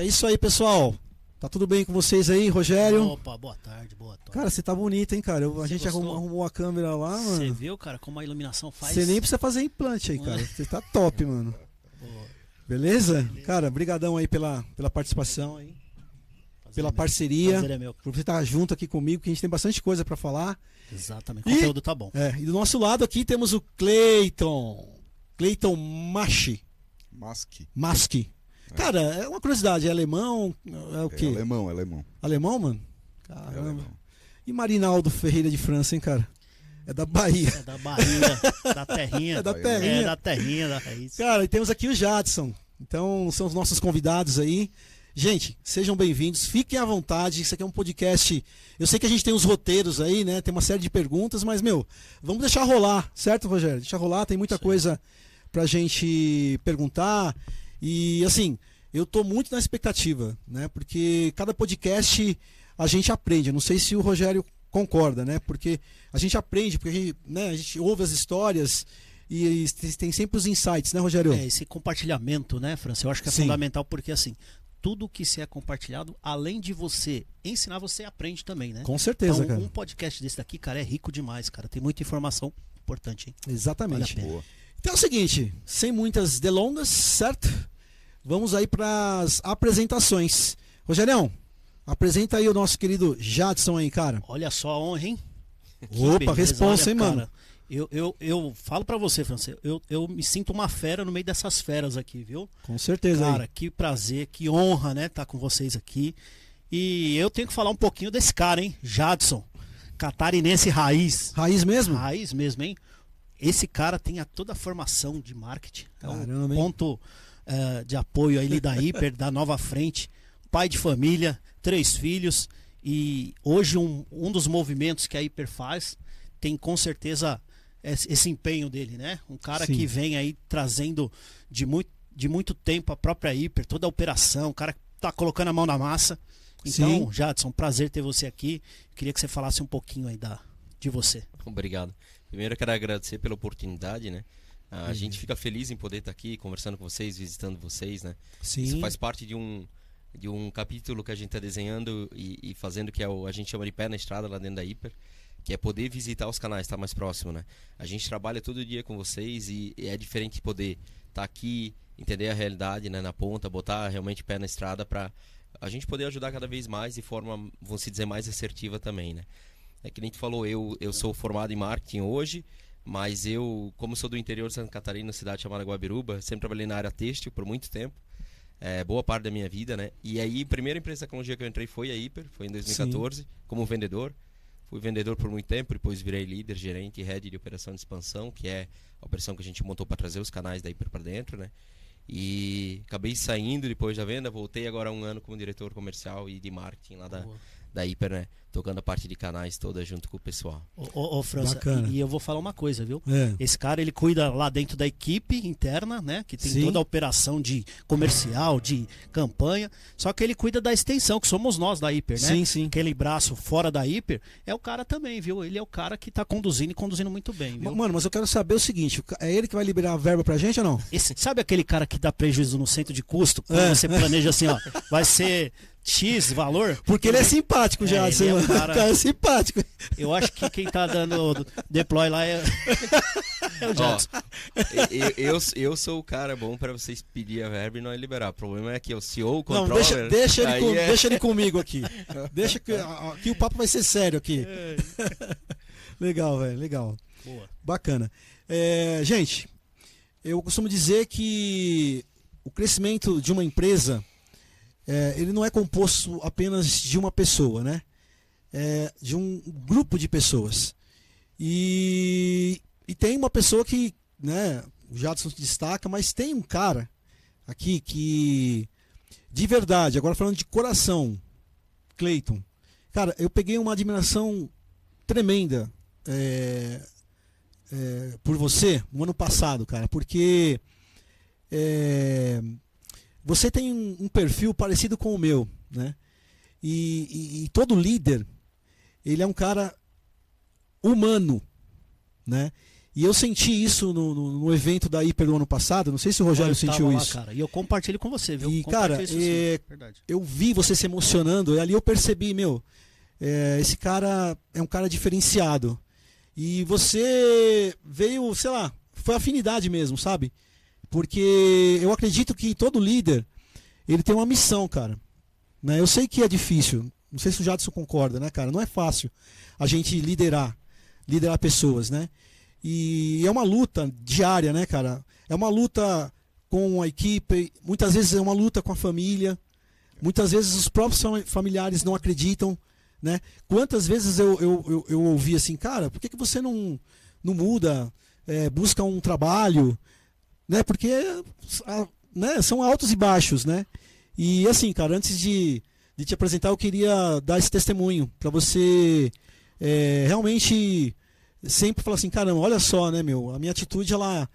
isso aí, pessoal. Tá tudo bem com vocês aí, Rogério? Opa, boa tarde, boa tarde. Cara, você tá bonito, hein, cara? A gente arrumou a câmera lá, mano. Você viu, cara, como a iluminação faz? Você nem precisa fazer implante aí, cara. Você tá top, mano. Beleza? Cara, brigadão aí pela participação aí. Pela parceria. Prazer é meu. Por você estar junto aqui comigo, que a gente tem bastante coisa pra falar. Exatamente, o conteúdo tá bom. E do nosso lado aqui temos o Cleiton Maski. Cara, é uma curiosidade, é alemão? É o quê? Alemão. Alemão, mano? Caramba. É alemão. E Marinaldo Ferreira de França, hein, cara? É da Bahia. É da Bahia, da terrinha. É da terrinha. É da terrinha, da raiz. Cara, e temos aqui o Jadson. Então, são os nossos convidados aí. Gente, sejam bem-vindos, fiquem à vontade. Isso aqui é um podcast. Eu sei que a gente tem os roteiros aí, né? Tem uma série de perguntas, mas, vamos deixar rolar, certo, Rogério? Deixar rolar, tem muita coisa pra gente perguntar. E, assim, eu tô muito na expectativa, né? Porque cada podcast a gente aprende. Eu não sei se o Rogério concorda, né? Porque a gente aprende, porque a gente ouve as histórias e tem sempre os insights, né, Rogério? Esse compartilhamento, né, França? Eu acho que é fundamental porque, assim, tudo que se é compartilhado, além de você ensinar, você aprende também, né? Com certeza, então, cara. Um podcast desse daqui, cara, é rico demais, cara. Tem muita informação importante, hein? Exatamente. Vale a pena. Então é o seguinte, sem muitas delongas, certo? Vamos aí para as apresentações. Rogerião, apresenta aí o nosso querido Jadson aí, cara. Olha só a honra, hein? Opa, responsa, hein, cara, mano? Eu falo pra você, França, eu me sinto uma fera no meio dessas feras aqui, viu? Com certeza. Cara, aí. que prazer, que honra, né, estar com vocês aqui. E eu tenho que falar um pouquinho desse cara, hein? Jadson, catarinense raiz. Raiz mesmo? Raiz mesmo, hein? Esse cara tem toda a formação de marketing. Caramba, um ponto de apoio aí da Hiper, da Nova Frente. Pai de família, 3 filhos. E hoje um dos movimentos que a Hiper faz tem com certeza esse empenho dele, né? Um cara que vem aí trazendo de muito tempo a própria Hiper, toda a operação, o cara que tá colocando a mão na massa. Então, Jadson, prazer ter você aqui. Queria que você falasse um pouquinho aí de você. Obrigado. Primeiro eu quero agradecer pela oportunidade, né? A gente fica feliz em poder estar aqui conversando com vocês, visitando vocês, né? Sim. Isso faz parte de um capítulo que a gente está desenhando e fazendo, que a gente chama de pé na estrada lá dentro da Hiper, que é poder visitar os canais, estar mais próximo, né? A gente trabalha todo dia com vocês e é diferente poder estar aqui, entender a realidade, né, na ponta, botar realmente pé na estrada para a gente poder ajudar cada vez mais de forma, vamos dizer, mais assertiva também, né? É que nem tu falou, eu sou formado em marketing hoje, mas eu, como sou do interior de Santa Catarina, cidade chamada Guabiruba, sempre trabalhei na área têxtil por muito tempo, boa parte da minha vida, né? E aí, a primeira empresa de tecnologia que eu entrei foi a Hiper, foi em 2014, como vendedor. Fui vendedor por muito tempo, depois virei líder, gerente e head de operação de expansão, que é a operação que a gente montou para trazer os canais da Hiper para dentro, né? E acabei saindo depois da venda, voltei agora há 1 ano como diretor comercial e de marketing lá da Hiper, né? Tocando a parte de canais toda junto com o pessoal. Ô França, e eu vou falar uma coisa, viu? Esse cara, ele cuida lá dentro da equipe interna, né? Que tem toda a operação de comercial, de campanha. Só que ele cuida da extensão, que somos nós da Hiper, né? Sim. Aquele braço fora da Hiper é o cara também, viu? Ele é o cara que tá conduzindo e conduzindo muito bem, viu? Mano, mas eu quero saber o seguinte, é ele que vai liberar a verba pra gente ou não? Sabe aquele cara que dá prejuízo no centro de custo? Quando você planeja assim, ó, vai ser X valor? Porque ele é simpático, já. Ele é um cara é simpático. Eu acho que quem tá dando deploy lá é o Jadson. Eu sou o cara bom para vocês pedir a verba e não liberar. O problema é que o CEO, o controller... Não, deixa ele comigo aqui. Deixa que aqui o papo vai ser sério aqui. Legal, velho, legal. Boa. Bacana. Gente, eu costumo dizer que o crescimento de uma empresa, ele não é composto apenas de uma pessoa, né? De um grupo de pessoas. E tem uma pessoa que, né, o Jadson se destaca, mas tem um cara aqui que, de verdade, agora falando de coração, Cleiton, cara, eu peguei uma admiração tremenda por você no ano passado, cara, porque você tem um perfil parecido com o meu, né? E todo líder, ele é um cara humano, né? E eu senti isso no evento da Hiper do ano passado. Não sei se o Rogério sentiu lá, isso. Cara, e eu compartilho com você, viu? E, cara, Verdade. eu vi você se emocionando. E ali eu percebi, esse cara é um cara diferenciado. E você veio, sei lá, foi afinidade mesmo, sabe? Porque eu acredito que todo líder, ele tem uma missão, cara. Né? Eu sei que é difícil. Não sei se o Jadson concorda, né, cara? Não é fácil a gente liderar pessoas, né? E é uma luta diária, né, cara? É uma luta com a equipe, muitas vezes é uma luta com a família, muitas vezes os próprios familiares não acreditam, né? Quantas vezes eu ouvi assim, cara, por que você não muda, busca um trabalho, né? Porque né, são altos e baixos, né? E assim, cara, antes de te apresentar, eu queria dar esse testemunho para você realmente sempre falar assim, caramba, olha só, né, a minha atitude ela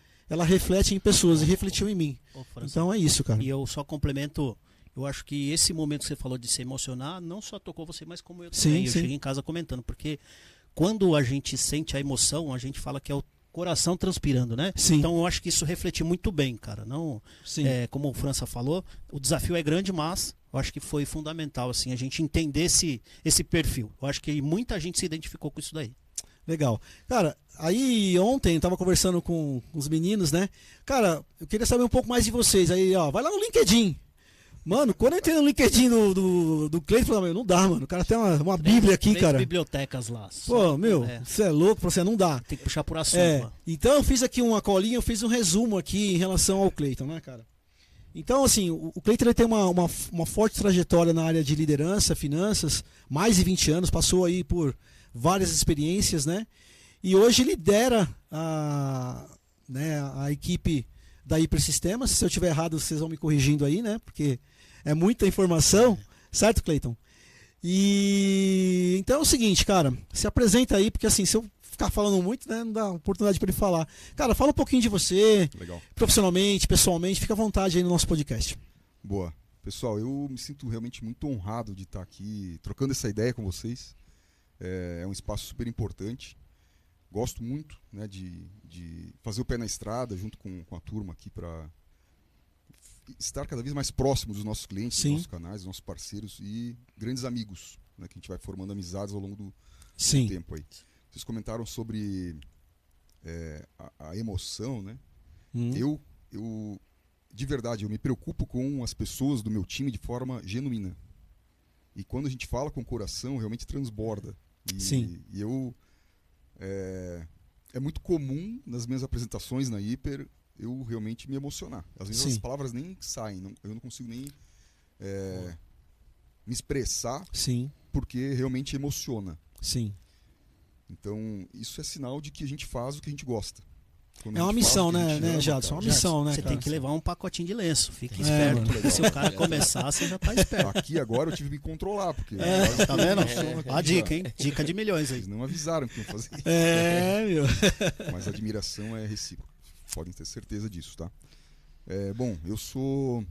reflete em pessoas e refletiu em mim. Então é isso, cara. E eu só complemento, eu acho que esse momento que você falou de se emocionar, não só tocou você, mas como eu também. Eu cheguei em casa comentando, porque quando a gente sente a emoção, a gente fala que é o coração transpirando, né? Sim. Então eu acho que isso reflete muito bem, cara. Não, como o França falou, o desafio é grande, mas eu acho que foi fundamental assim a gente entender esse perfil. Eu acho que muita gente se identificou com isso daí. Legal. Cara, aí ontem eu tava conversando com os meninos, né? Cara, eu queria saber um pouco mais de vocês. Aí, ó, vai lá no LinkedIn. Mano, quando eu entrei no LinkedIn do Cleiton, eu falei, não dá, mano. O cara tem uma bíblia aqui, cara. Bibliotecas lá. Pô, você é louco, você não dá. Tem que puxar por assunto. Então eu fiz aqui uma colinha, eu fiz um resumo aqui em relação ao Cleiton, né, cara? Então, assim, o Cleiton ele tem uma forte trajetória na área de liderança, finanças, mais de 20 anos, passou aí por várias experiências, né? E hoje lidera a equipe da Hipersistemas. Se eu estiver errado, vocês vão me corrigindo aí, né? Porque é muita informação, certo, Cleiton? E então é o seguinte, cara, se apresenta aí, porque assim, se eu ficar falando muito, né, não dá oportunidade para ele falar. Cara, fala um pouquinho de você, legal, profissionalmente, pessoalmente, fica à vontade aí no nosso podcast. Boa. Pessoal, eu me sinto realmente muito honrado de estar aqui trocando essa ideia com vocês. É um espaço super importante. Gosto muito, né, de fazer o pé na estrada junto com a turma aqui para estar cada vez mais próximo dos nossos clientes, dos nossos canais, dos nossos parceiros e grandes amigos, né, que a gente vai formando amizades ao longo do tempo aí. Vocês comentaram sobre a emoção, né? Eu, de verdade, eu me preocupo com as pessoas do meu time de forma genuína. E quando a gente fala com o coração, realmente transborda. E eu... É muito comum nas minhas apresentações na Hiper eu realmente me emocionar. Às vezes as palavras nem saem, eu não consigo nem me expressar, porque realmente emociona. Sim. Então, isso é sinal de que a gente faz o que a gente gosta. É uma missão, né, Jadson? É uma missão, né, Você cara? tem que levar um pacotinho de lenço. Fique esperto. Porque se o cara começar, você já tá esperto. Aqui agora eu tive que me controlar. Porque tá vendo? A dica, hein? Dica de milhões aí. Eles não avisaram que iam fazer isso. Meu. Mas a admiração é recíproca. Podem ter certeza disso, tá? Bom, eu sou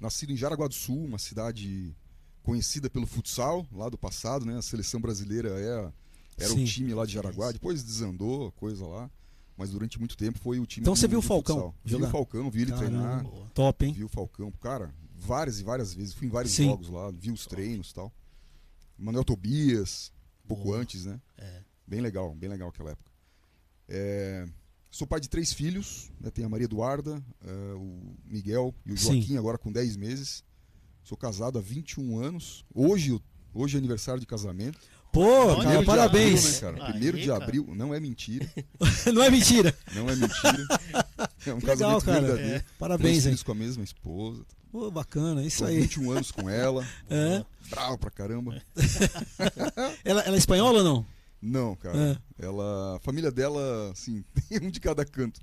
nascido em Jaraguá do Sul, uma cidade conhecida pelo futsal, lá do passado, né? A seleção brasileira era o time lá de Jaraguá, depois desandou, coisa lá. Mas durante muito tempo foi o time Então você viu o futsal. Falcão? Vi o Falcão, vi ele treinar. Top, hein? Vi o Falcão, cara, várias e várias vezes. Fui em vários jogos lá, vi os treinos e tal. Manuel Tobias, pouco antes, né? Bem legal aquela época. Sou pai de 3 filhos, né? Tem a Maria Eduarda, o Miguel e o Joaquim, agora com 10 meses. Sou casado há 21 anos. Hoje é aniversário de casamento. Pô, cara, parabéns. Abril, né, cara? 1º de abril, não é mentira. Não é mentira. Não é mentira. É um legal, casamento cara. verdadeiro. Parabéns, 3 hein? filhos com a mesma esposa. Pô, bacana, isso Tô aí. 21 anos com ela. Bravo pra caramba. Ela é espanhola ou não? Não, cara. A família dela, assim, tem um de cada canto.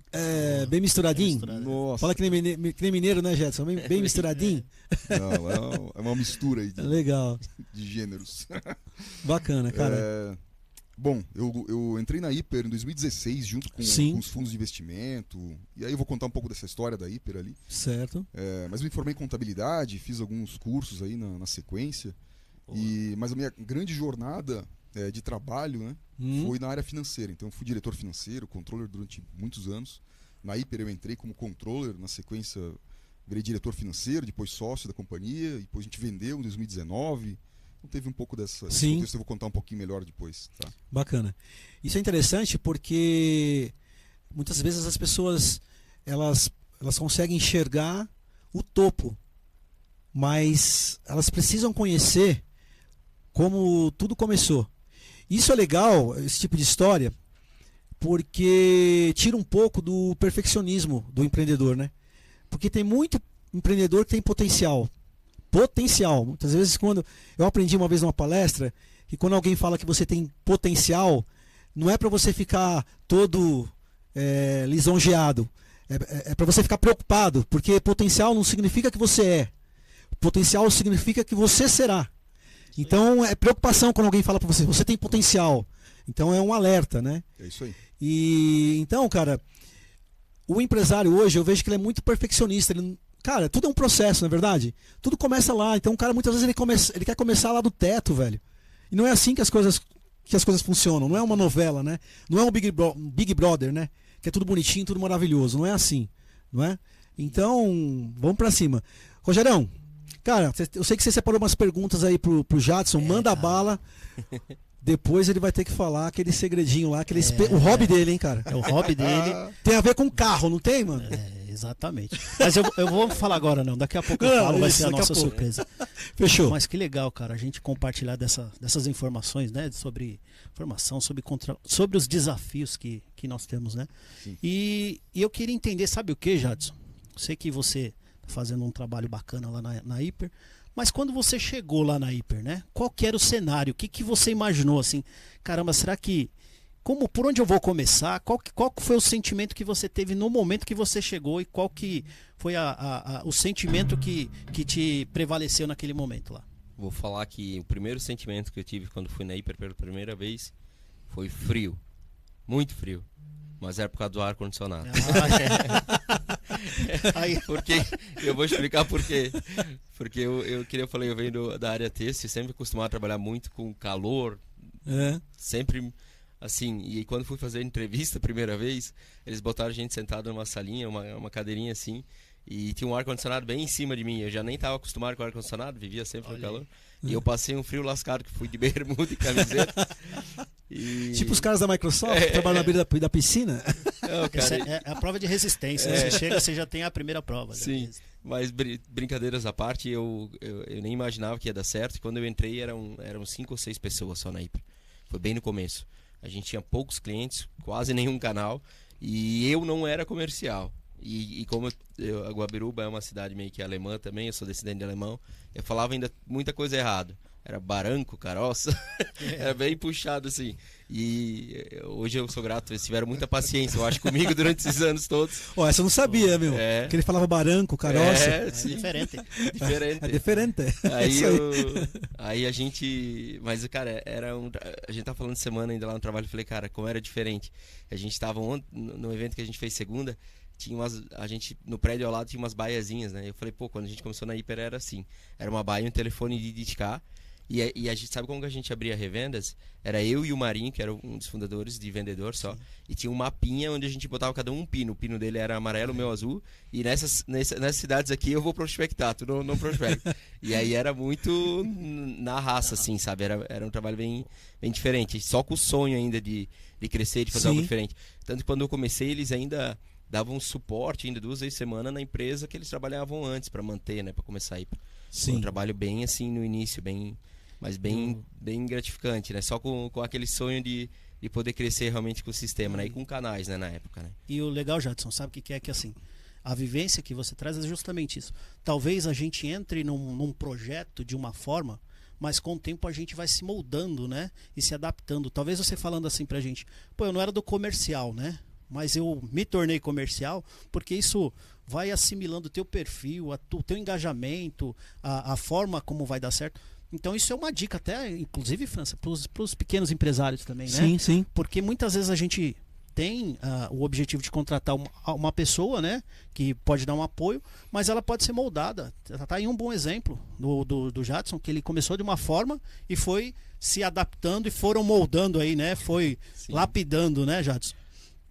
Bem misturadinho? Nossa. Fala que nem mineiro, né, Jetson? Bem misturadinho? Não, é uma mistura aí Legal. de gêneros. Bacana, cara. Bom, eu entrei na Hiper em 2016 junto com os fundos de investimento. E aí eu vou contar um pouco dessa história da Hiper ali. Certo. Mas me formei em contabilidade, fiz alguns cursos aí na sequência. Mas a minha grande jornada de trabalho, né, foi na área financeira. Então eu fui diretor financeiro, controller durante muitos anos. Na Hiper eu entrei como controller, na sequência virei diretor financeiro, depois sócio da companhia, depois a gente vendeu em 2019. Então teve um pouco desse contexto, eu vou contar um pouquinho melhor depois. Tá? Bacana. Isso é interessante porque muitas vezes as pessoas elas conseguem enxergar o topo, mas elas precisam conhecer como tudo começou. Isso é legal, esse tipo de história, porque tira um pouco do perfeccionismo do empreendedor, né? Porque tem muito empreendedor que tem potencial. Muitas vezes, quando eu aprendi uma vez numa palestra, que quando alguém fala que você tem potencial, não é para você ficar todo lisonjeado. É para você ficar preocupado, porque potencial não significa que você é. Potencial significa que você será. Então é preocupação quando alguém fala para você, você tem potencial. Então é um alerta, né? É isso aí. E então, cara, o empresário hoje, eu vejo que ele é muito perfeccionista. Cara, tudo é um processo, não é verdade? Tudo começa lá. Então o cara muitas vezes ele quer começar lá do teto, velho. E não é assim que as coisas funcionam. Não é uma novela, né? Não é um Big Brother, né? Que é tudo bonitinho, tudo maravilhoso. Não é assim, não é? Então, vamos pra cima. Rogerão, cara, eu sei que você separou umas perguntas aí pro Jadson. Manda a bala. Depois ele vai ter que falar aquele segredinho lá, o hobby dele, hein, cara? É o hobby dele. Tem a ver com carro, não tem, mano? Exatamente. Mas eu vou falar agora não, daqui a pouco eu falo, vai ser a nossa surpresa. Fechou. Mas que legal, cara, a gente compartilhar dessas informações, né? Sobre formação, sobre os desafios que nós temos, né? E eu queria entender, sabe o que, Jadson? Sei que você tá fazendo um trabalho bacana lá na Hiper. Mas quando você chegou lá na Hiper, né? Qual que era o cenário? O que você imaginou assim? Caramba, será que... por onde eu vou começar? Qual foi o sentimento que você teve no momento que você chegou? E qual que foi o sentimento que te prevaleceu naquele momento lá? Vou falar que o primeiro sentimento que eu tive quando fui na Hiper pela primeira vez foi frio. Muito frio. Mas era por causa do ar-condicionado. Porque eu vou explicar por quê. Porque eu falei, eu venho da área têxtil, sempre acostumado a trabalhar muito com calor. Sempre assim. E quando fui fazer a entrevista a primeira vez, eles botaram a gente sentado numa salinha, uma cadeirinha assim. E tinha um ar-condicionado bem em cima de mim. Eu já nem estava acostumado com ar-condicionado, vivia sempre no calor. E eu passei um frio lascado, que fui de bermuda e camiseta. Tipo os caras da Microsoft que trabalham na beira da piscina. Não, cara, é a prova de resistência. Você chega, você já tem a primeira prova. Sim, mas brincadeiras à parte, eu nem imaginava que ia dar certo. E quando eu entrei, eram 5 ou 6 pessoas só na Hiper. Foi bem no começo. A gente tinha poucos clientes, quase nenhum canal. E eu não era comercial. E como a Guabiruba é uma cidade meio que alemã também, eu sou descendente de alemão, eu falava ainda muita coisa errado. Era baranco, caroça, era bem puxado assim. E hoje eu sou grato, eles tiveram muita paciência, eu acho, comigo durante esses anos todos. Essa eu não sabia, meu. Que ele falava baranco, caroça. É diferente. É diferente. Aí a gente... Mas, cara, a gente tava falando de semana ainda lá no trabalho, eu falei, cara, como era diferente. A gente tava no evento que a gente fez segunda, a gente no prédio ao lado tinha umas baiazinhas, né? Eu falei, quando a gente começou na Hiper era assim, era uma baia e um telefone de dedicar, e a gente sabe como que a gente abria revendas? Era eu e o Marinho, que era um dos fundadores de vendedor só. Sim. E tinha um mapinha onde a gente botava cada um pino. O pino dele era amarelo, o meu azul. E nessas cidades aqui eu vou prospectar, tu não prospecta. E aí era muito na raça, assim, sabe? Era um trabalho bem diferente. Só com o sonho ainda de crescer, de fazer algo diferente. Tanto que quando eu comecei, eles ainda davam suporte ainda 2 vezes por semana na empresa que eles trabalhavam antes para manter, né, para começar a ir. Foi um trabalho bem assim no início, mas bem gratificante, né? Só com aquele sonho de poder crescer realmente com o sistema, né? E com canais, né, na época, né? E o legal, Jadson, sabe o que é que assim, a vivência que você traz é justamente isso. Talvez a gente entre num projeto de uma forma, mas com o tempo a gente vai se moldando, né? E se adaptando. Talvez você falando assim pra gente, eu não era do comercial, né? Mas eu me tornei comercial porque isso vai assimilando o teu perfil, o teu engajamento, a forma como vai dar certo. Então isso é uma dica até, inclusive, França, para os pequenos empresários também, né? Sim. Porque muitas vezes a gente tem o objetivo de contratar uma pessoa, né, que pode dar um apoio, mas ela pode ser moldada. Tá aí um bom exemplo do Jadson, que ele começou de uma forma e foi se adaptando e foram moldando aí, né, foi Sim. lapidando, né, Jadson?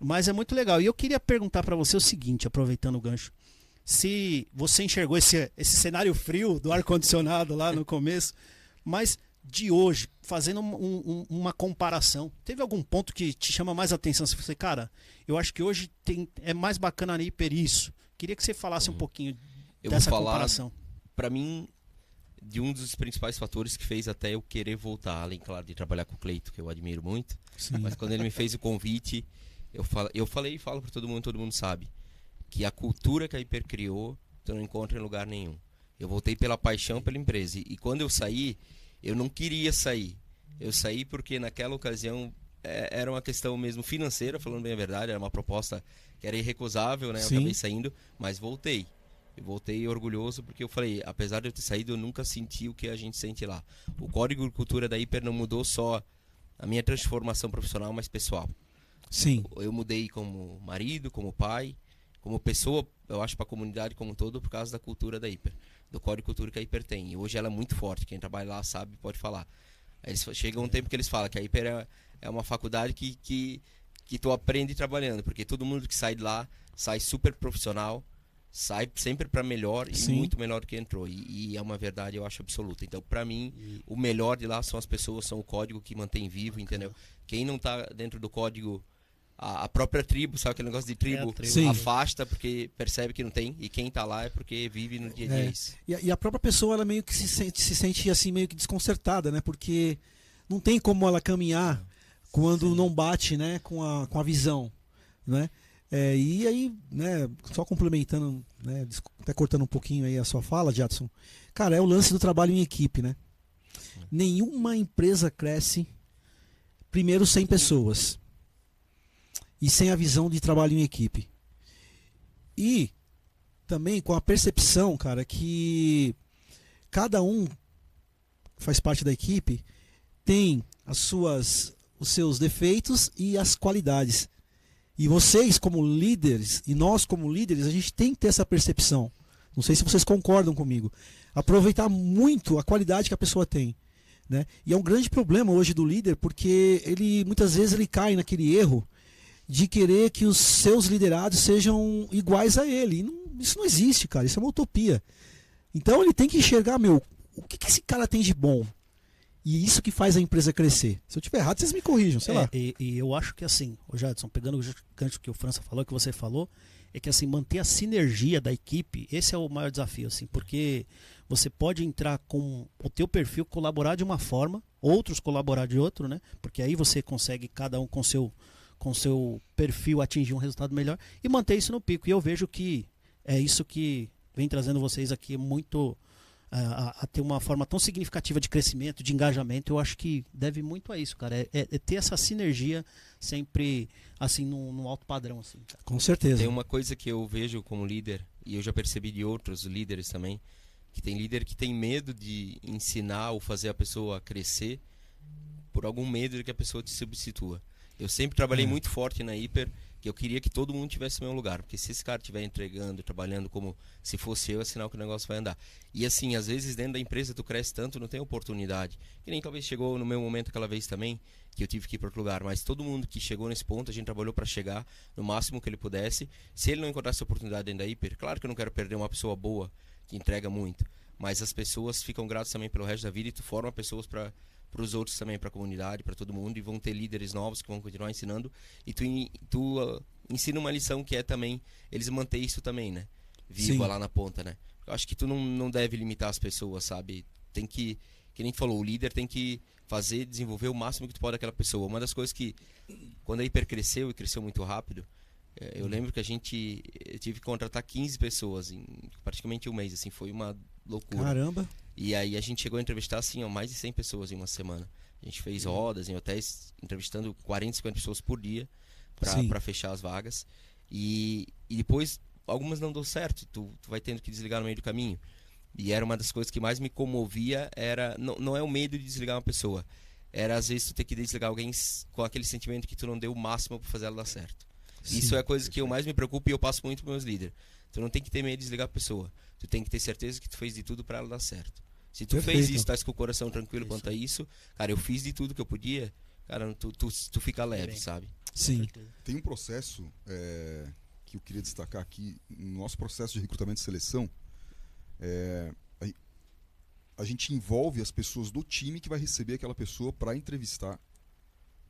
Mas é muito legal. E eu queria perguntar para você o seguinte, aproveitando o gancho, se você enxergou esse cenário frio do ar-condicionado lá no começo, mas de hoje, fazendo uma comparação, teve algum ponto que te chama mais atenção? Você falou, cara, eu acho que hoje é mais bacana na Hiper isso. Queria que você falasse um pouquinho Eu dessa vou falar, comparação. Pra mim, de um dos principais fatores que fez até eu querer voltar, além, claro, de trabalhar com o Cleito, que eu admiro muito, Sim. mas quando ele me fez o convite, eu falei e falo pra todo mundo sabe, que a cultura que a Hiper criou, tu não encontra em lugar nenhum. Eu voltei pela paixão pela empresa, e quando eu saí, eu não queria sair. Eu saí porque naquela ocasião era uma questão mesmo financeira, falando bem a verdade, era uma proposta que era irrecusável, né? Eu Sim. acabei saindo, mas voltei. Eu voltei orgulhoso porque eu falei, apesar de eu ter saído, eu nunca senti o que a gente sente lá. O código de cultura da Hiper não mudou só a minha transformação profissional, mas pessoal. Sim. Eu mudei como marido, como pai, como pessoa, eu acho, para a comunidade como um todo, por causa da cultura da Hiper, do código de cultura que a Hiper tem. E hoje ela é muito forte, quem trabalha lá sabe, pode falar. Chega um tempo que eles falam que a Hiper é uma faculdade que tu aprende trabalhando, porque todo mundo que sai de lá sai super profissional, sai sempre para melhor e Sim. muito melhor do que entrou. E é uma verdade, eu acho, absoluta. Então, para mim, o melhor de lá são as pessoas, são o código que mantém vivo, entendeu? Quem não tá dentro do código, a própria tribo, sabe aquele negócio de tribo, tribo. Sim. afasta porque percebe que não tem, e quem tá lá é porque vive no dia a dia É. isso. E a própria pessoa, ela meio que se sente assim, meio que desconcertada, né? Porque não tem como ela caminhar quando não bate, né, com a visão, né? E aí, né, só complementando, né, até cortando um pouquinho aí a sua fala, Jadson, cara, é o lance do trabalho em equipe, né? Nenhuma empresa cresce, primeiro, sem pessoas e sem a visão de trabalho em equipe. E também com a percepção, cara, que cada um faz parte da equipe, tem os seus defeitos e as qualidades. E vocês como líderes, e nós como líderes, a gente tem que ter essa percepção. Não sei se vocês concordam comigo. Aproveitar muito a qualidade que a pessoa tem, né? E é um grande problema hoje do líder, porque muitas vezes ele cai naquele erro de querer que os seus liderados sejam iguais a ele. E isso não existe, cara. Isso é uma utopia. Então ele tem que enxergar, o que esse cara tem de bom? E isso que faz a empresa crescer. Se eu estiver errado, vocês me corrijam, sei lá. E eu acho que assim, o Jadson, pegando o gancho que o França falou, que você falou, é que assim, manter a sinergia da equipe, esse é o maior desafio, assim, porque você pode entrar com o teu perfil, colaborar de uma forma, outros colaborar de outro, né? Porque aí você consegue, cada um com seu perfil, atingir um resultado melhor e manter isso no pico. E eu vejo que é isso que vem trazendo vocês aqui muito a ter uma forma tão significativa de crescimento, de engajamento. Eu acho que deve muito a isso, cara. É ter essa sinergia sempre assim no alto padrão, assim, cara. Com certeza. Tem uma coisa que eu vejo como líder, e eu já percebi de outros líderes também, que tem líder que tem medo de ensinar ou fazer a pessoa crescer por algum medo de que a pessoa te substitua. Eu sempre trabalhei muito forte na Hiper, que eu queria que todo mundo tivesse o meu lugar, porque se esse cara estiver entregando, trabalhando como se fosse eu, é sinal que o negócio vai andar. E assim, às vezes dentro da empresa tu cresce tanto, não tem oportunidade. Que nem talvez chegou no meu momento aquela vez também, que eu tive que ir para outro lugar, mas todo mundo que chegou nesse ponto, a gente trabalhou para chegar no máximo que ele pudesse. Se ele não encontrasse oportunidade dentro da Hiper, claro que eu não quero perder uma pessoa boa, que entrega muito, mas as pessoas ficam gratas também pelo resto da vida e tu forma pessoas para os outros também, para a comunidade, para todo mundo, e vão ter líderes novos que vão continuar ensinando, e tu ensina uma lição que é também eles manter isso também, né, viva lá na ponta, né. Eu acho que tu não deve limitar as pessoas, sabe, tem que nem tu falou, o líder tem que desenvolver o máximo que tu pode daquela pessoa. Uma das coisas que, quando a Hiper cresceu, e cresceu muito rápido, eu lembro que eu tive que contratar 15 pessoas em praticamente um mês, assim, foi uma loucura. Caramba. E aí a gente chegou a entrevistar, assim, mais de 100 pessoas em uma semana. A gente fez rodas em hotéis, entrevistando 40, 50 pessoas por dia para fechar as vagas. E depois, algumas não deu certo, tu vai tendo que desligar no meio do caminho. E era uma das coisas que mais me comovia, não é o medo de desligar uma pessoa, era às vezes tu ter que desligar alguém com aquele sentimento que tu não deu o máximo para fazer ela dar certo. Sim. Isso é a coisa que eu mais me preocupo e eu passo muito para meus líderes. Tu não tem que ter medo de desligar a pessoa. Tu tem que ter certeza que tu fez de tudo para ela dar certo. Se tu Perfeito. fez isso, tá com o coração tranquilo quanto a isso, cara, eu fiz de tudo que eu podia, cara, tu fica leve, Bem. sabe? Sim. Tem um processo que eu queria destacar aqui, no nosso processo de recrutamento e seleção, a gente envolve as pessoas do time que vai receber aquela pessoa para entrevistar,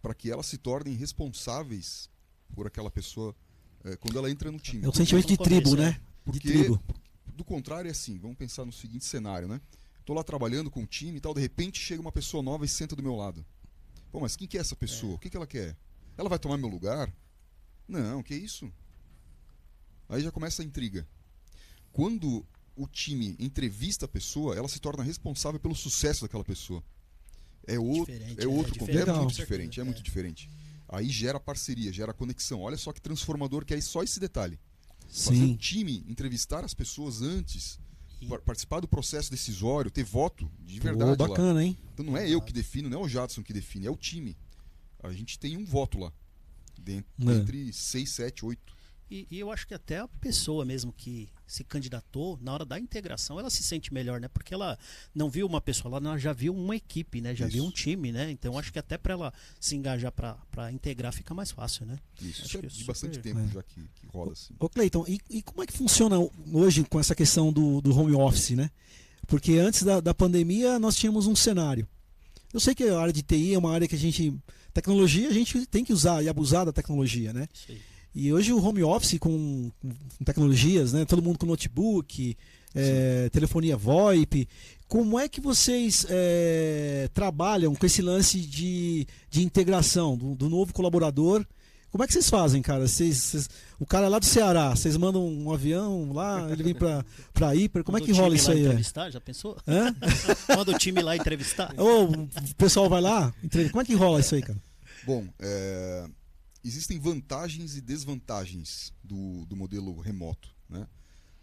para que elas se tornem responsáveis por aquela pessoa quando ela entra no time. É o sentimento de tribo, né? De Porque, tribo. do contrário, é assim, vamos pensar no seguinte cenário, né? Tô lá trabalhando com o time e tal, de repente chega uma pessoa nova e senta do meu lado. Pô, mas quem que é essa pessoa? O que ela quer? Ela vai tomar meu lugar? Não, que isso? Aí já começa a intriga. Quando o time entrevista a pessoa, ela se torna responsável pelo sucesso daquela pessoa. É outro diferente, é muito com diferente, é muito diferente. Aí gera parceria, gera conexão. Olha só que transformador que é só esse detalhe. Fazer o Sim. time entrevistar as pessoas antes, E- participar do processo decisório, ter voto de Pô, verdade lá. bacana, hein? Então não é eu que defino, não é o Jadson que define, é o time. A gente tem um voto lá. Entre 6, 7, 8. E eu acho que até a pessoa mesmo que se candidatou, na hora da integração, ela se sente melhor, né? Porque ela não viu uma pessoa lá, ela já viu uma equipe, né? Já viu Isso. um time, né? Então acho que até para ela se engajar para integrar fica mais fácil, né? Isso Acho é que de super- bastante tempo É. já que rola assim. Ô Cleiton, e como é que funciona hoje com essa questão do home office, né? Porque antes da pandemia nós tínhamos um cenário. Eu sei que a área de TI é uma área que tecnologia, a gente tem que usar e abusar da tecnologia, né? Isso aí. E hoje o home office com tecnologias, né? Todo mundo com notebook, telefonia VoIP. Como é que vocês trabalham com esse lance de integração do novo colaborador? Como é que vocês fazem, cara? O cara é lá do Ceará, vocês mandam um avião lá, ele vem pra Hiper, como é Manda que o rola time isso lá aí? entrevistar, já pensou? Hã? Manda o time lá entrevistar. Ou o pessoal vai lá? Como é que rola isso aí, cara? Bom, existem vantagens e desvantagens do modelo remoto, né?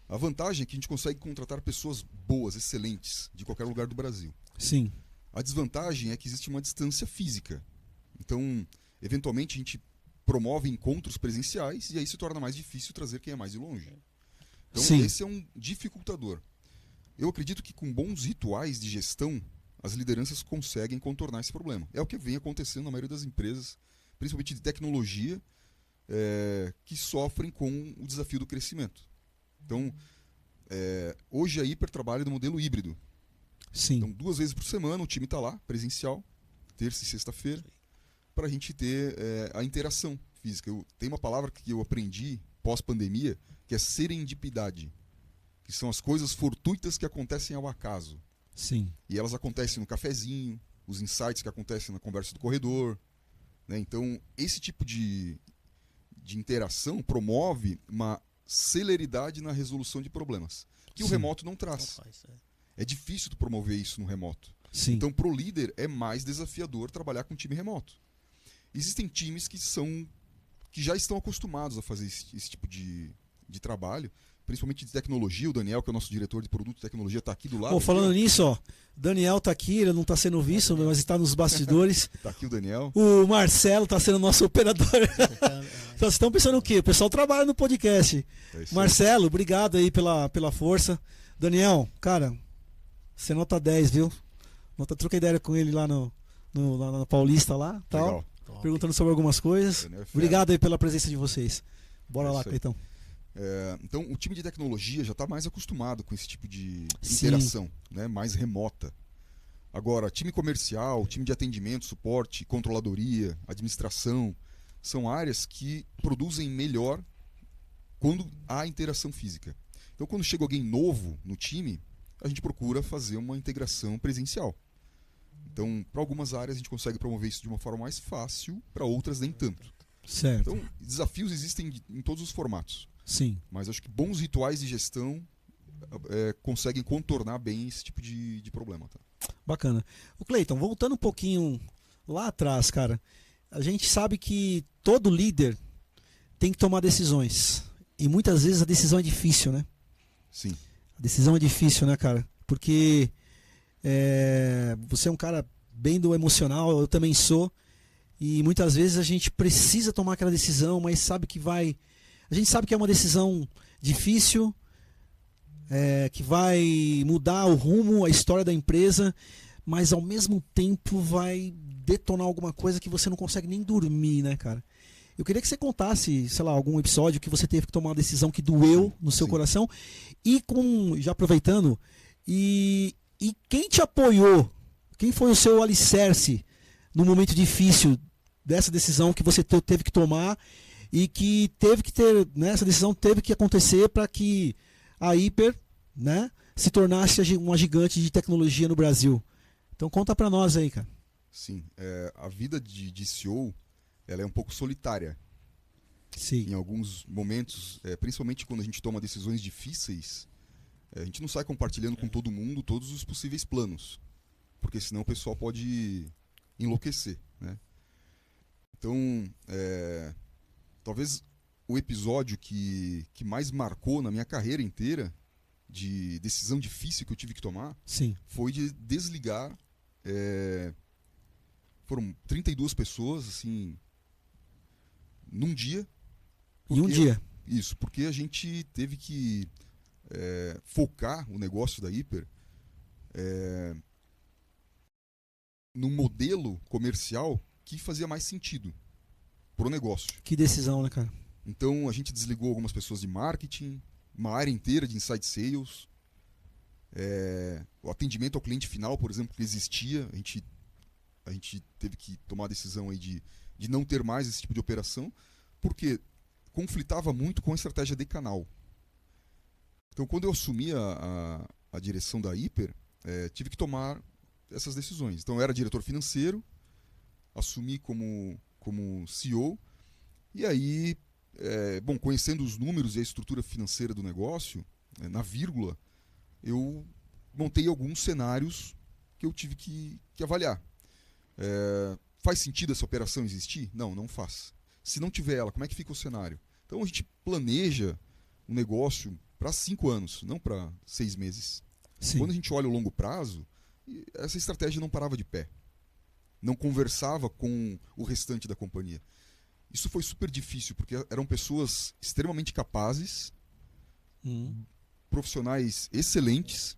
A vantagem é que a gente consegue contratar pessoas boas, excelentes, de qualquer lugar do Brasil. Sim, A desvantagem é que existe uma distância física. Então, eventualmente, a gente promove encontros presenciais e aí se torna mais difícil trazer quem é mais de longe. Então, Sim. esse é um dificultador. Eu acredito que com bons rituais de gestão, as lideranças conseguem contornar esse problema. É o que vem acontecendo na maioria das empresas, principalmente de tecnologia, que sofrem com o desafio do crescimento. Então, hoje a Hiper trabalha no modelo híbrido. sim. Então, 2 vezes por semana o time está lá, presencial, terça e sexta-feira, para a gente ter a interação física. Tem uma palavra que eu aprendi pós-pandemia, que é serendipidade, que são as coisas fortuitas que acontecem ao acaso. Sim. E elas acontecem no cafezinho, os insights que acontecem na conversa do corredor, né? Então, esse tipo de interação promove uma celeridade na resolução de problemas, que o Sim. remoto não Não traz. faz, É difícil tu promover isso no remoto. Sim. Então, pro líder, é mais desafiador trabalhar com time remoto. Existem times que já estão acostumados a fazer esse tipo de trabalho, principalmente de tecnologia. O Daniel, que é o nosso diretor de produto e tecnologia, está aqui do lado. Pô, falando aqui, nisso, ó, Daniel tá aqui, ele não tá sendo visto, mas está nos bastidores. ó. Tá aqui o Daniel. O Marcelo tá sendo nosso operador. Então, Vocês estão pensando o quê? O pessoal trabalha no podcast. É isso aí. Marcelo, obrigado aí pela força. Daniel, cara, você nota 10, viu? Troca ideia com ele lá lá na Paulista lá, tal. Legal. top. Perguntando sobre algumas coisas. Daniel é fera. Obrigado aí pela presença de vocês. Bora É lá, isso aí. Cleitão. Então, o time de tecnologia já está mais acostumado com esse tipo de Sim. interação, né? Mais remota. Agora, time comercial, time de atendimento, suporte, controladoria, administração, são áreas que produzem melhor quando há interação física. Então, quando chega alguém novo no time, a gente procura fazer uma integração presencial. Então, para algumas áreas a gente consegue promover isso de uma forma mais fácil, para outras nem tanto. Certo. Então, desafios existem em todos os formatos. Sim. Mas acho que bons rituais de gestão conseguem contornar bem esse tipo de problema. Tá? Bacana. O Cleiton, voltando um pouquinho lá atrás, cara. A gente sabe que todo líder tem que tomar decisões. E muitas vezes a decisão é difícil, né? Sim. A decisão é difícil, né, cara? Porque você é um cara bem do emocional, eu também sou. E muitas vezes a gente precisa tomar aquela decisão, mas sabe que vai... A gente sabe que é uma decisão difícil, que vai mudar o rumo, a história da empresa, mas ao mesmo tempo vai detonar alguma coisa que você não consegue nem dormir, né, cara? Eu queria que você contasse, sei lá, algum episódio que você teve que tomar uma decisão que doeu no seu coração. E já aproveitando, e quem te apoiou? Quem foi o seu alicerce no momento difícil dessa decisão que você teve que tomar e que teve que ter, né, essa decisão teve que acontecer para que a Hyper, né, se tornasse uma gigante de tecnologia no Brasil? Então conta para nós aí, cara. Sim, a vida de CEO, ela é um pouco solitária. Sim. Em alguns momentos, principalmente quando a gente toma decisões difíceis, a gente não sai compartilhando com todo mundo todos os possíveis planos, porque senão o pessoal pode enlouquecer, né? Então, talvez o episódio que mais marcou na minha carreira inteira de decisão difícil que eu tive que tomar, Sim. foi de desligar. Foram 32 pessoas, assim, num dia. Em um dia. Isso, porque a gente teve que focar o negócio da Hyper num modelo comercial que fazia mais sentido pro negócio. Que decisão, né, cara? Então a gente desligou algumas pessoas de marketing, uma área inteira de inside sales, o atendimento ao cliente final, por exemplo, que existia, a gente teve que tomar a decisão aí de não ter mais esse tipo de operação, porque conflitava muito com a estratégia de canal. Então, quando eu assumi a direção da Hyper, tive que tomar essas decisões. Então, eu era diretor financeiro, assumi como CEO, e aí, conhecendo os números e a estrutura financeira do negócio, na vírgula, eu montei alguns cenários que eu tive que avaliar. Faz sentido essa operação existir? Não, não faz. Se não tiver ela, como é que fica o cenário? Então a gente planeja um negócio para 5 anos, não para 6 meses. Sim. Quando a gente olha o longo prazo, essa estratégia não parava de pé. Não conversava com o restante da companhia. Isso foi super difícil, porque eram pessoas extremamente capazes, profissionais excelentes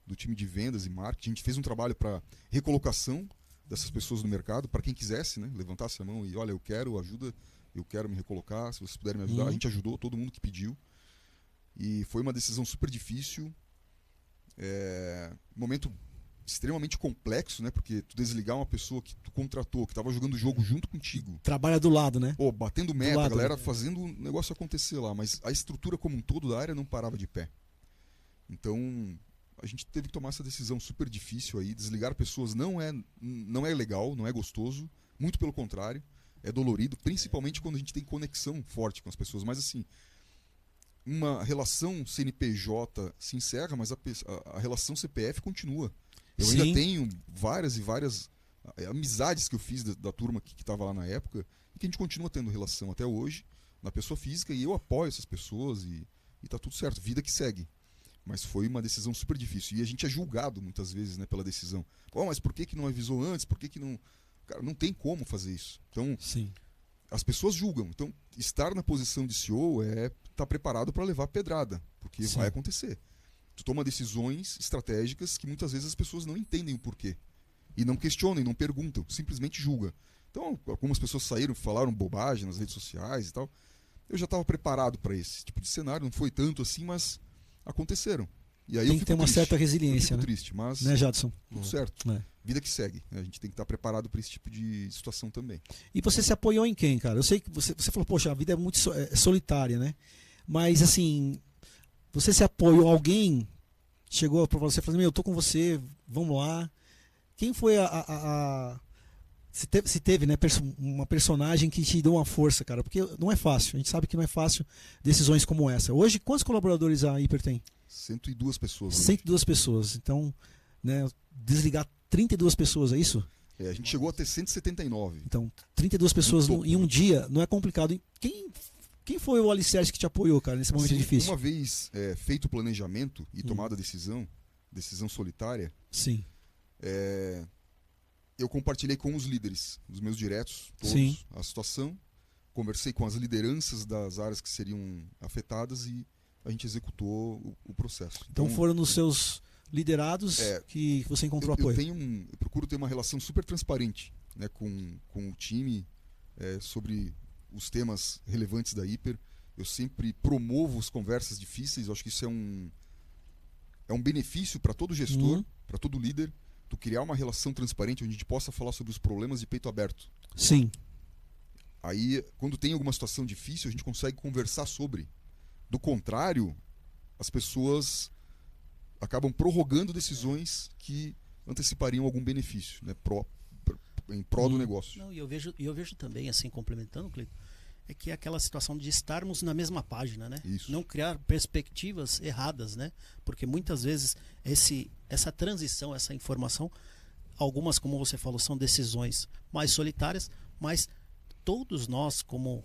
do time de vendas e marketing. A gente fez um trabalho para recolocação dessas pessoas no mercado, para quem quisesse, né, levantasse a mão e, olha, eu quero ajuda, eu quero me recolocar, se vocês puderem me ajudar. A gente ajudou todo mundo que pediu. E foi uma decisão super difícil. Momento extremamente complexo, né, porque tu desligar uma pessoa que tu contratou, que estava jogando o jogo junto contigo. Trabalha do lado, né? Pô, batendo meta, lado, a galera né? fazendo o negócio acontecer lá, mas a estrutura como um todo da área não parava de pé. Então, a gente teve que tomar essa decisão super difícil aí. Desligar pessoas não é legal, não é gostoso, muito pelo contrário, é dolorido, principalmente quando a gente tem conexão forte com as pessoas. Mas assim, uma relação CNPJ se encerra, mas a relação CPF continua. Eu Sim. ainda tenho várias e várias amizades que eu fiz da turma que estava lá na época, e que a gente continua tendo relação até hoje, na pessoa física, e eu apoio essas pessoas e tá tudo certo, vida que segue. Mas foi uma decisão super difícil. E a gente é julgado muitas vezes, né, pela decisão. Pô, mas por que não avisou antes? Por que não... Cara, não tem como fazer isso. Então, Sim. as pessoas julgam. Então, estar na posição de CEO é estar preparado para levar pedrada, porque Sim. vai acontecer. Tu toma decisões estratégicas que muitas vezes as pessoas não entendem o porquê. E não questionam, não perguntam, simplesmente julgam. Então, algumas pessoas saíram, falaram bobagem nas redes sociais e tal. Eu já estava preparado para esse tipo de cenário, não foi tanto assim, mas aconteceram. E aí Tem eu que ter uma triste. certa Eu resiliência, fico né? triste, mas Né, Jadson? tudo certo. É. Vida que segue. A gente tem que estar preparado para esse tipo de situação também. E você se apoiou em quem, cara? Eu sei que você falou, poxa, a vida é muito solitária, né? Mas, assim, você se apoiou a alguém, chegou para você e falou, eu tô com você, vamos lá. Quem foi se teve, né, uma personagem que te deu uma força, cara? Porque não é fácil, a gente sabe que não é fácil decisões como essa. Hoje, quantos colaboradores a Hyper tem? 102 pessoas. 102 pessoas. Então, né, desligar 32 pessoas, é isso? A gente chegou a ter 179. Então, 32 pessoas No topo. em um dia não é complicado. Quem foi o alicerce que te apoiou, cara, nesse momento Sim, difícil? uma vez feito o planejamento e tomada a decisão solitária, Sim. eu compartilhei com os líderes, os meus diretos, todos, Sim. a situação. Conversei com as lideranças das áreas que seriam afetadas e a gente executou o processo. Então foram nos seus liderados que você encontrou apoio. Eu procuro ter uma relação super transparente, né, com o time sobre os temas relevantes da Hiper. Eu sempre promovo as conversas difíceis. Eu acho que isso é um benefício para todo gestor, para todo líder, tu criar uma relação transparente onde a gente possa falar sobre os problemas de peito aberto. Sim. Aí, quando tem alguma situação difícil, a gente consegue conversar sobre. Do contrário, as pessoas acabam prorrogando decisões que antecipariam algum benefício, né, em prol do negócio. Não, e eu vejo também, assim, complementando, Cleiton, é que é aquela situação de estarmos na mesma página, né? Isso. Não criar perspectivas erradas, né? Porque muitas vezes essa transição, essa informação, algumas, como você falou, são decisões mais solitárias, mas todos nós, como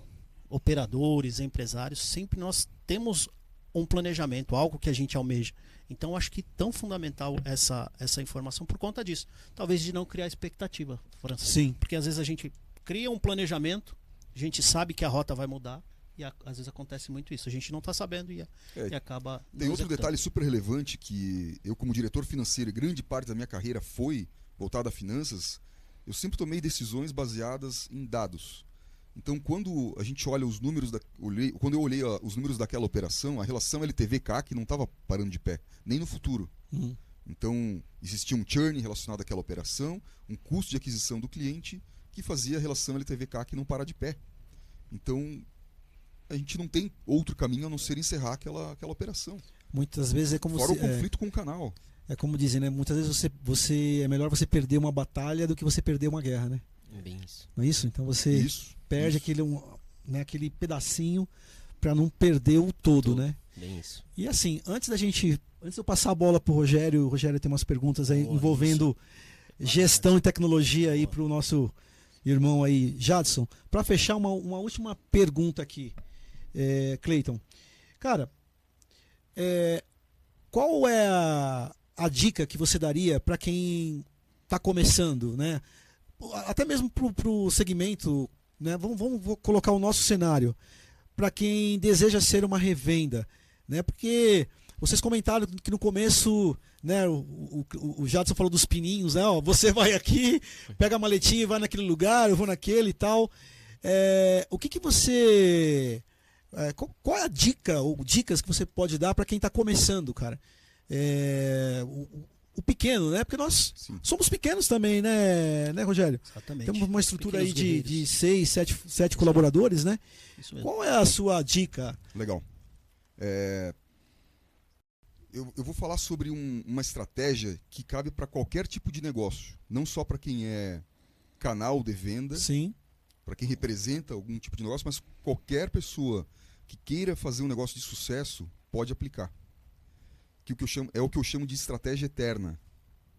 operadores, empresários, sempre nós temos um planejamento, algo que a gente almeja. Então, acho que tão fundamental essa informação por conta disso. Talvez de não criar expectativa, França. Sim. Porque às vezes a gente cria um planejamento, a gente sabe que a rota vai mudar e às vezes acontece muito isso. A gente não está sabendo e acaba... Tem outro detalhe super relevante que eu, como diretor financeiro, grande parte da minha carreira foi voltada a finanças, eu sempre tomei decisões baseadas em dados. Então, quando a gente olha os números, quando eu olhei os números daquela operação, a relação LTV-CAC não estava parando de pé, nem no futuro. Então, existia um churn relacionado àquela operação, um custo de aquisição do cliente que fazia a relação LTV-CAC não parar de pé. Então, a gente não tem outro caminho a não ser encerrar aquela operação. Muitas vezes é como Fora o conflito com o canal. É como dizem, né? Muitas vezes é melhor você perder uma batalha do que você perder uma guerra, né? Bem isso. Não é isso? Então você perde aquele pedacinho para não perder o todo, né? Bem isso. E assim, antes de eu passar a bola pro Rogério, o Rogério tem umas perguntas aí envolvendo gestão e tecnologia aí pro nosso irmão aí, Jadson. Para fechar, uma última pergunta aqui, Cleiton. Cara, qual é a dica que você daria para quem está começando, né? Até mesmo pro segmento, né? Vamos colocar o nosso cenário para quem deseja ser uma revenda, né? Porque vocês comentaram que no começo, né? O Jadson falou dos pininhos, né? Ó, você vai aqui, pega a maletinha e vai naquele lugar, eu vou naquele e tal. O que você, qual é a dica ou dicas que você pode dar para quem está começando, cara? O pequeno, né? Porque nós somos pequenos também, né, Rogério? Exatamente. Temos uma estrutura aí Pequenos de 6, 7 colaboradores, né? Isso mesmo. Qual é a sua dica? Legal. Eu vou falar sobre uma estratégia que cabe para qualquer tipo de negócio. Não só para quem é canal de venda, para quem representa algum tipo de negócio, mas qualquer pessoa que queira fazer um negócio de sucesso pode aplicar. É o que eu chamo de estratégia eterna.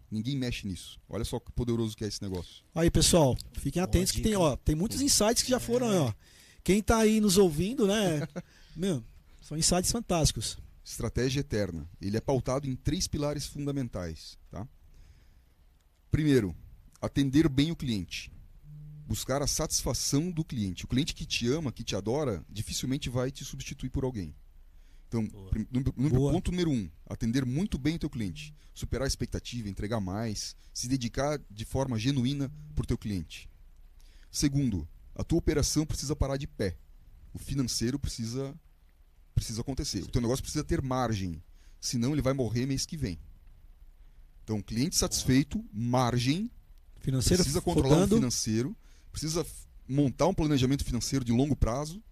Ninguém mexe nisso. Olha só que poderoso que é esse negócio. Aí, pessoal, fiquem atentos que tem muitos insights que já foram, ó. Quem está aí nos ouvindo, né? Meu, são insights fantásticos. Estratégia eterna. Ele é pautado em 3 pilares fundamentais, tá? Primeiro, atender bem o cliente. Buscar a satisfação do cliente. O cliente que te ama, que te adora, dificilmente vai te substituir por alguém. Então, ponto número 1, atender muito bem o teu cliente, superar a expectativa, entregar mais, se dedicar de forma genuína para o teu cliente. Segundo, a tua operação precisa parar de pé. O financeiro precisa acontecer. O teu negócio precisa ter margem, senão ele vai morrer mês que vem. Então, cliente satisfeito, margem, financeiro precisa controlar o financeiro, precisa montar um planejamento financeiro de longo prazo.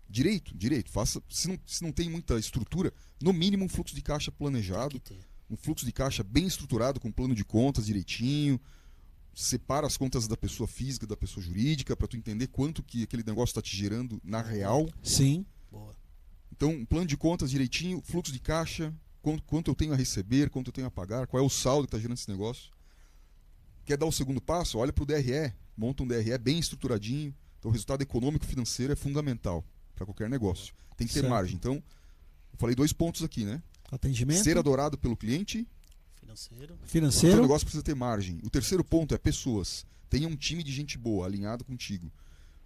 Direito. Faça, se não tem muita estrutura, no mínimo um fluxo de caixa planejado, um fluxo de caixa bem estruturado, com plano de contas direitinho, separa as contas da pessoa física da pessoa jurídica, para tu entender quanto que aquele negócio está te gerando na real. Sim. Boa. Então, um plano de contas direitinho, fluxo de caixa, quanto eu tenho a receber, quanto eu tenho a pagar, qual é o saldo que está gerando esse negócio. Quer dar o segundo passo? Olha para o DRE, monta um DRE bem estruturadinho. Então, o resultado econômico financeiro é fundamental para qualquer negócio. Tem que ter margem. Então, eu falei 2 pontos aqui, né? Atendimento. Ser adorado pelo cliente Financeiro. O Financeiro. teu negócio precisa ter margem. O terceiro ponto é pessoas. Tenha um time de gente boa, alinhado contigo.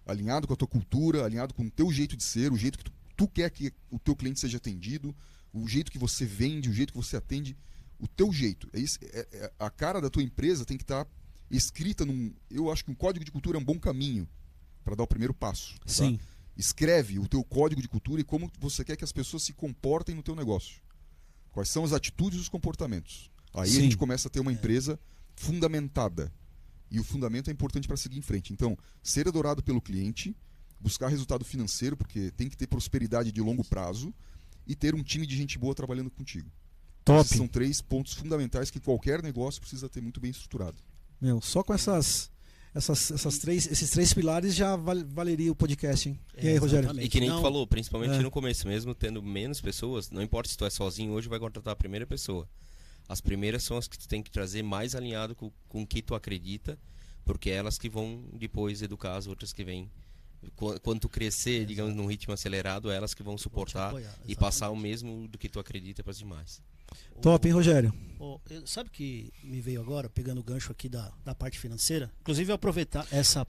Alinhado com a tua cultura, alinhado com o teu jeito de ser, o jeito que tu quer que o teu cliente seja atendido, o jeito que você vende, o jeito que você atende, o teu jeito. A cara da tua empresa tem que estar escrita num... Eu acho que um código de cultura é um bom caminho para dar o primeiro passo. Tá? Sim. Escreve o teu código de cultura e como você quer que as pessoas se comportem no teu negócio. Quais são as atitudes e os comportamentos. Aí Sim. a gente começa a ter uma empresa fundamentada. E o fundamento é importante para seguir em frente. Então, ser adorado pelo cliente, buscar resultado financeiro, porque tem que ter prosperidade de longo prazo, e ter um time de gente boa trabalhando contigo. Top. Esses são 3 pontos fundamentais que qualquer negócio precisa ter muito bem estruturado. Meu, só com esses 3 pilares já valeria o podcast, hein? E aí, Rogério? Exatamente. E que nem Não, tu falou, principalmente no começo, mesmo tendo menos pessoas, não importa se tu é sozinho hoje, vai contratar a primeira pessoa. As primeiras são as que tu tem que trazer mais alinhado com o que tu acredita, porque é elas que vão depois educar as outras que vêm. Quando tu crescer, digamos, num ritmo acelerado, é elas que vão suportar apoiar, e passar o mesmo do que tu acredita para as demais. Top, hein, Rogério? Sabe o que me veio agora, pegando o gancho aqui da parte financeira? Inclusive, eu aproveitar essa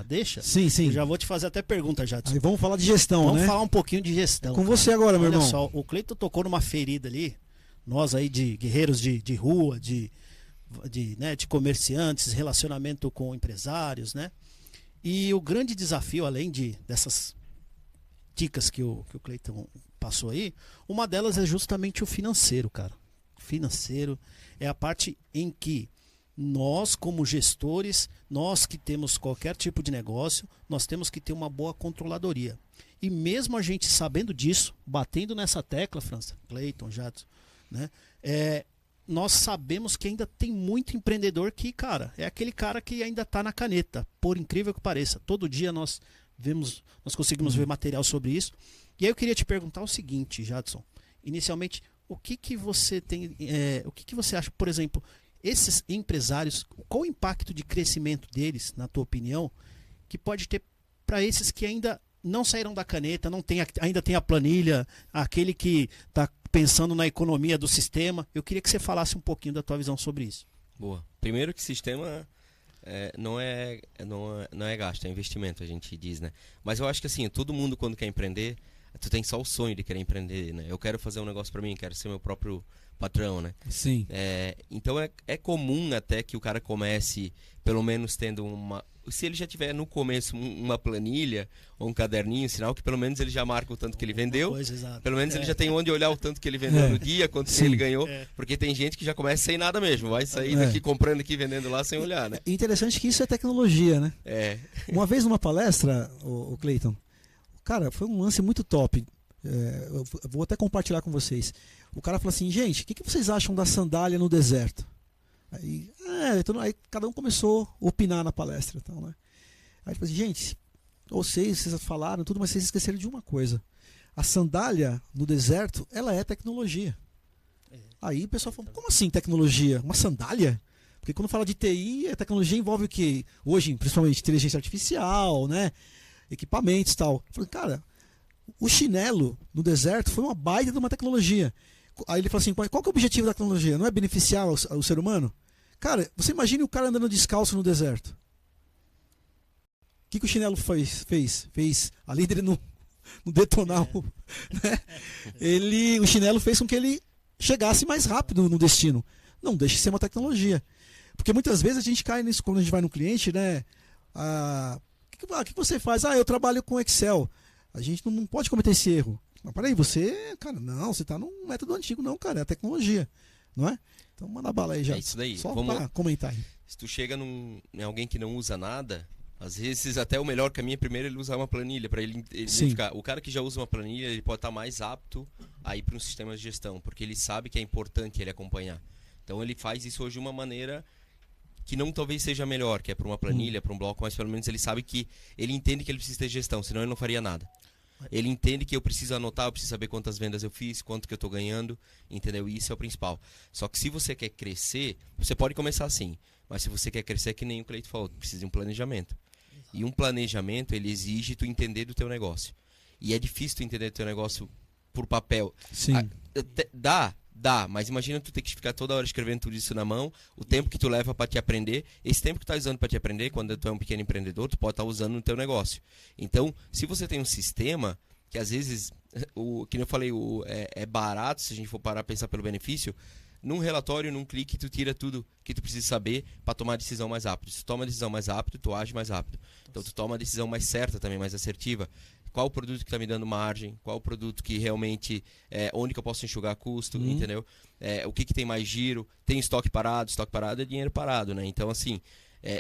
deixa, Sim, sim. eu já vou te fazer até pergunta, Jadson. Aí vamos falar de gestão, Vamos né? falar um pouquinho de gestão. Com cara. você agora, meu Olha irmão. só, o Cleiton tocou numa ferida ali. Nós aí de guerreiros de rua, de comerciantes, relacionamento com empresários, né? E o grande desafio, além dessas dicas que o Cleiton passou aí, uma delas é justamente o financeiro, cara. Financeiro é a parte em que nós, como gestores, nós que temos qualquer tipo de negócio, nós temos que ter uma boa controladoria. E mesmo a gente sabendo disso, batendo nessa tecla, França, Cleiton, Jadson, né? Nós sabemos que ainda tem muito empreendedor que, cara, é aquele cara que ainda está na caneta, por incrível que pareça. Todo dia nós conseguimos ver material sobre isso. E aí eu queria te perguntar o seguinte, Jadson. Inicialmente, o que você tem, o que você acha, por exemplo, esses empresários, qual o impacto de crescimento deles, na tua opinião, que pode ter para esses que ainda não saíram da caneta, ainda tem a planilha, aquele que está pensando na economia do sistema? Eu queria que você falasse um pouquinho da tua visão sobre isso. Boa. Primeiro que sistema não é gasto, é investimento, a gente diz, né? Mas eu acho que assim, todo mundo quando quer empreender, tu tem só o sonho de querer empreender, né? Eu quero fazer um negócio para mim, quero ser meu próprio patrão, né? Sim. Então é comum até que o cara comece, pelo menos tendo uma... Se ele já tiver no começo uma planilha ou um caderninho, sinal que pelo menos ele já marca o tanto que ele vendeu. Pelo menos ele já tem onde olhar o tanto que ele vendeu no dia, quanto que ele ganhou. Porque tem gente que já começa sem nada mesmo. Vai sair daqui comprando aqui, vendendo lá sem olhar, né? É interessante que isso é tecnologia, né? Uma vez numa palestra, o Cleiton, cara, foi um lance muito top. Eu vou até compartilhar com vocês. O cara falou assim, gente, o que vocês acham da sandália no deserto? Aí aí cada um começou a opinar na palestra. Então, né? Aí tipo assim, gente, vocês falaram tudo, mas vocês esqueceram de uma coisa. A sandália no deserto, ela é tecnologia. Aí o pessoal falou, como assim tecnologia? Uma sandália? Porque quando fala de TI, a tecnologia envolve o quê? Hoje, principalmente, inteligência artificial, né? Equipamentos e tal. Eu falei, cara, o chinelo no deserto foi uma baita de uma tecnologia. Aí ele falou assim, qual que é o objetivo da tecnologia? Não é beneficiar o ser humano? Cara, você imagine o cara andando descalço no deserto. O que o chinelo fez? Além dele não detonar né? O chinelo fez com que ele chegasse mais rápido no destino. Não deixe de ser uma tecnologia. Porque muitas vezes a gente cai nisso quando a gente vai no cliente, né? O que você faz? Eu trabalho com Excel. A gente não pode cometer esse erro. Mas peraí, cara, não, você está num método antigo, não, cara, é a tecnologia, não é? Então manda bala aí já. É isso daí. Só para comentar aí. Se tu chega em alguém que não usa nada, às vezes até o melhor caminho é primeiro ele usar uma planilha para ele identificar. O cara que já usa uma planilha, ele pode estar mais apto a ir para um sistema de gestão, porque ele sabe que é importante ele acompanhar. Então ele faz isso hoje de uma maneira que não talvez seja melhor, que é para uma planilha, para um bloco, mas pelo menos ele sabe que ele entende que ele precisa ter gestão, senão ele não faria nada. Ele entende que eu preciso anotar, eu preciso saber quantas vendas eu fiz, quanto que eu estou ganhando, entendeu? Isso é o principal. Só que se você quer crescer, você pode começar assim, mas se você quer crescer, é que nem o Cleiton falou, precisa de um planejamento. E um planejamento, ele exige tu entender do teu negócio. E é difícil tu entender do teu negócio por papel. Sim. Dá, mas imagina tu ter que ficar toda hora escrevendo tudo isso na mão, o tempo que tu leva para te aprender, esse tempo que tu tá usando para te aprender, quando tu é um pequeno empreendedor, tu pode estar usando no teu negócio. Então, se você tem um sistema, que às vezes, que nem eu falei, é barato, se a gente for parar a pensar pelo benefício, num relatório, num clique, tu tira tudo que tu precisa saber para tomar a decisão mais rápido. Se tu toma a decisão mais rápido, tu age mais rápido. Então, tu toma a decisão mais certa também, mais assertiva. Qual o produto que está me dando margem, qual o produto que realmente onde que eu posso enxugar custo, entendeu? O que tem mais giro, tem estoque parado é dinheiro parado, né? Então, assim,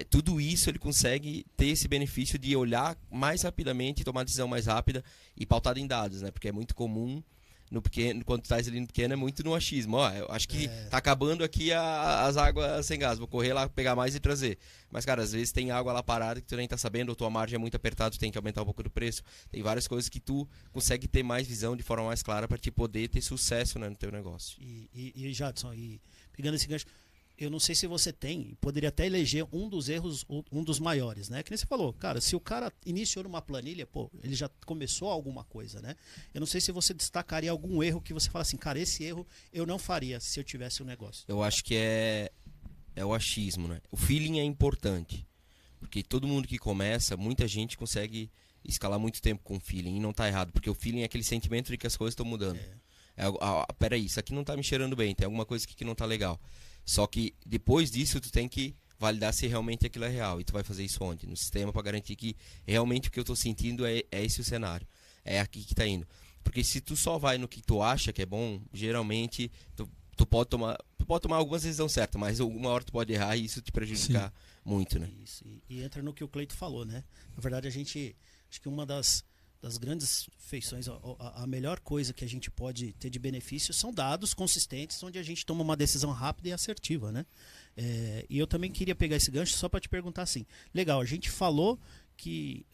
tudo isso ele consegue ter esse benefício de olhar mais rapidamente e tomar decisão mais rápida e pautada em dados, né? Porque é muito comum no pequeno, quando tu estás ali no pequeno, é muito no achismo. Ó, eu acho que tá acabando aqui as águas sem gás, vou correr lá, pegar mais e trazer. Mas, cara, às vezes tem água lá parada que tu nem tá sabendo, ou tua margem é muito apertada, tu tem que aumentar um pouco do preço. Tem várias coisas que tu consegue ter mais visão de forma mais clara para te poder ter sucesso, né, no teu negócio. E Jadson, pegando esse gancho, eu não sei se você tem, poderia até eleger um dos erros, um dos maiores, né? Que nem você falou, cara, se o cara iniciou numa planilha, pô, ele já começou alguma coisa, né? Eu não sei se você destacaria algum erro que você fala assim, cara, esse erro eu não faria se eu tivesse um negócio. Eu acho que é o achismo, né? O feeling é importante, porque todo mundo que começa, muita gente consegue escalar muito tempo com feeling, e não tá errado, porque o feeling é aquele sentimento de que as coisas estão mudando. Peraí, isso aqui não tá me cheirando bem, tem alguma coisa aqui que não tá legal. Só que depois disso tu tem que validar se realmente aquilo é real. E tu vai fazer isso onde? No sistema, para garantir que realmente o que eu estou sentindo é esse o cenário. É aqui que está indo. Porque se tu só vai no que tu acha que é bom, geralmente tu pode tomar algumas decisões certas, mas alguma hora tu pode errar e isso te prejudicar muito, né? Isso. E entra no que o Cleito falou, né? Na verdade, acho que uma das grandes feições, a melhor coisa que a gente pode ter de benefício são dados consistentes, onde a gente toma uma decisão rápida e assertiva, né? E eu também queria pegar esse gancho só para te perguntar assim, legal, a gente falou que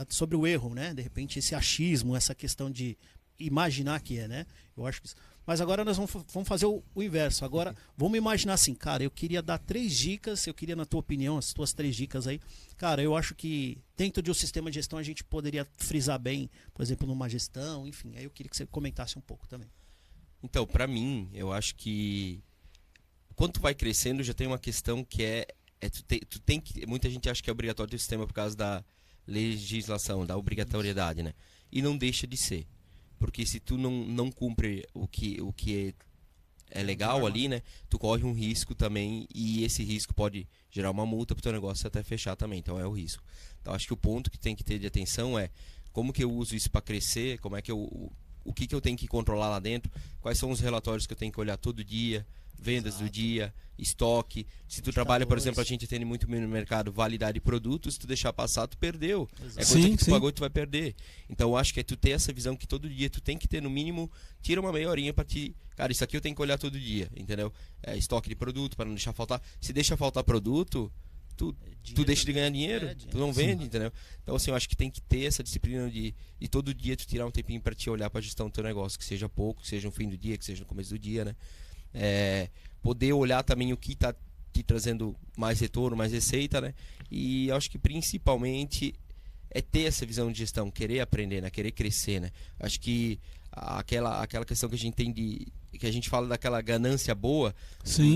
sobre o erro, né? De repente esse achismo, essa questão de imaginar que né? Eu acho que mas agora nós vamos fazer o inverso. Agora, vamos imaginar assim, cara, eu queria dar 3 dicas, eu queria, na tua opinião, as tuas 3 dicas aí. Cara, eu acho que dentro de um sistema de gestão a gente poderia frisar bem, por exemplo, numa gestão, enfim. Aí eu queria que você comentasse um pouco também. Então, para mim, eu acho que quando tu vai crescendo, já tem uma questão que tu tem que... Muita gente acha que é obrigatório ter o sistema por causa da legislação, da obrigatoriedade, né? E não deixa de ser. Porque se tu não cumpre o que é legal ali, né? Tu corre um risco também e esse risco pode gerar uma multa pro teu negócio até fechar também. Então é o risco. Então acho que o ponto que tem que ter de atenção é como que eu uso isso para crescer, como é que o que eu tenho que controlar lá dentro, quais são os relatórios que eu tenho que olhar todo dia, vendas do dia, estoque. Se tu trabalha, por exemplo, a gente atende muito no mercado validade de produtos, se tu deixar passar, tu perdeu. É coisa que tu pagou e tu vai perder. Então eu acho que é tu ter essa visão que todo dia tu tem que ter, no mínimo, tira uma meia horinha pra ti. Cara, isso aqui eu tenho que olhar todo dia, entendeu? Estoque de produto, para não deixar faltar. Se deixa faltar produto, tu deixa de ganhar dinheiro, tu não vende, entendeu? Então assim, eu acho que tem que ter essa disciplina de todo dia tu tirar um tempinho para te olhar para a gestão do teu negócio, que seja pouco, que seja no fim do dia, que seja no começo do dia, né? Poder olhar também o que está te trazendo mais retorno, mais receita, né? E eu acho que principalmente é ter essa visão de gestão, querer aprender, né? Querer crescer, né? Acho que aquela questão que a gente tem que a gente fala daquela ganância boa,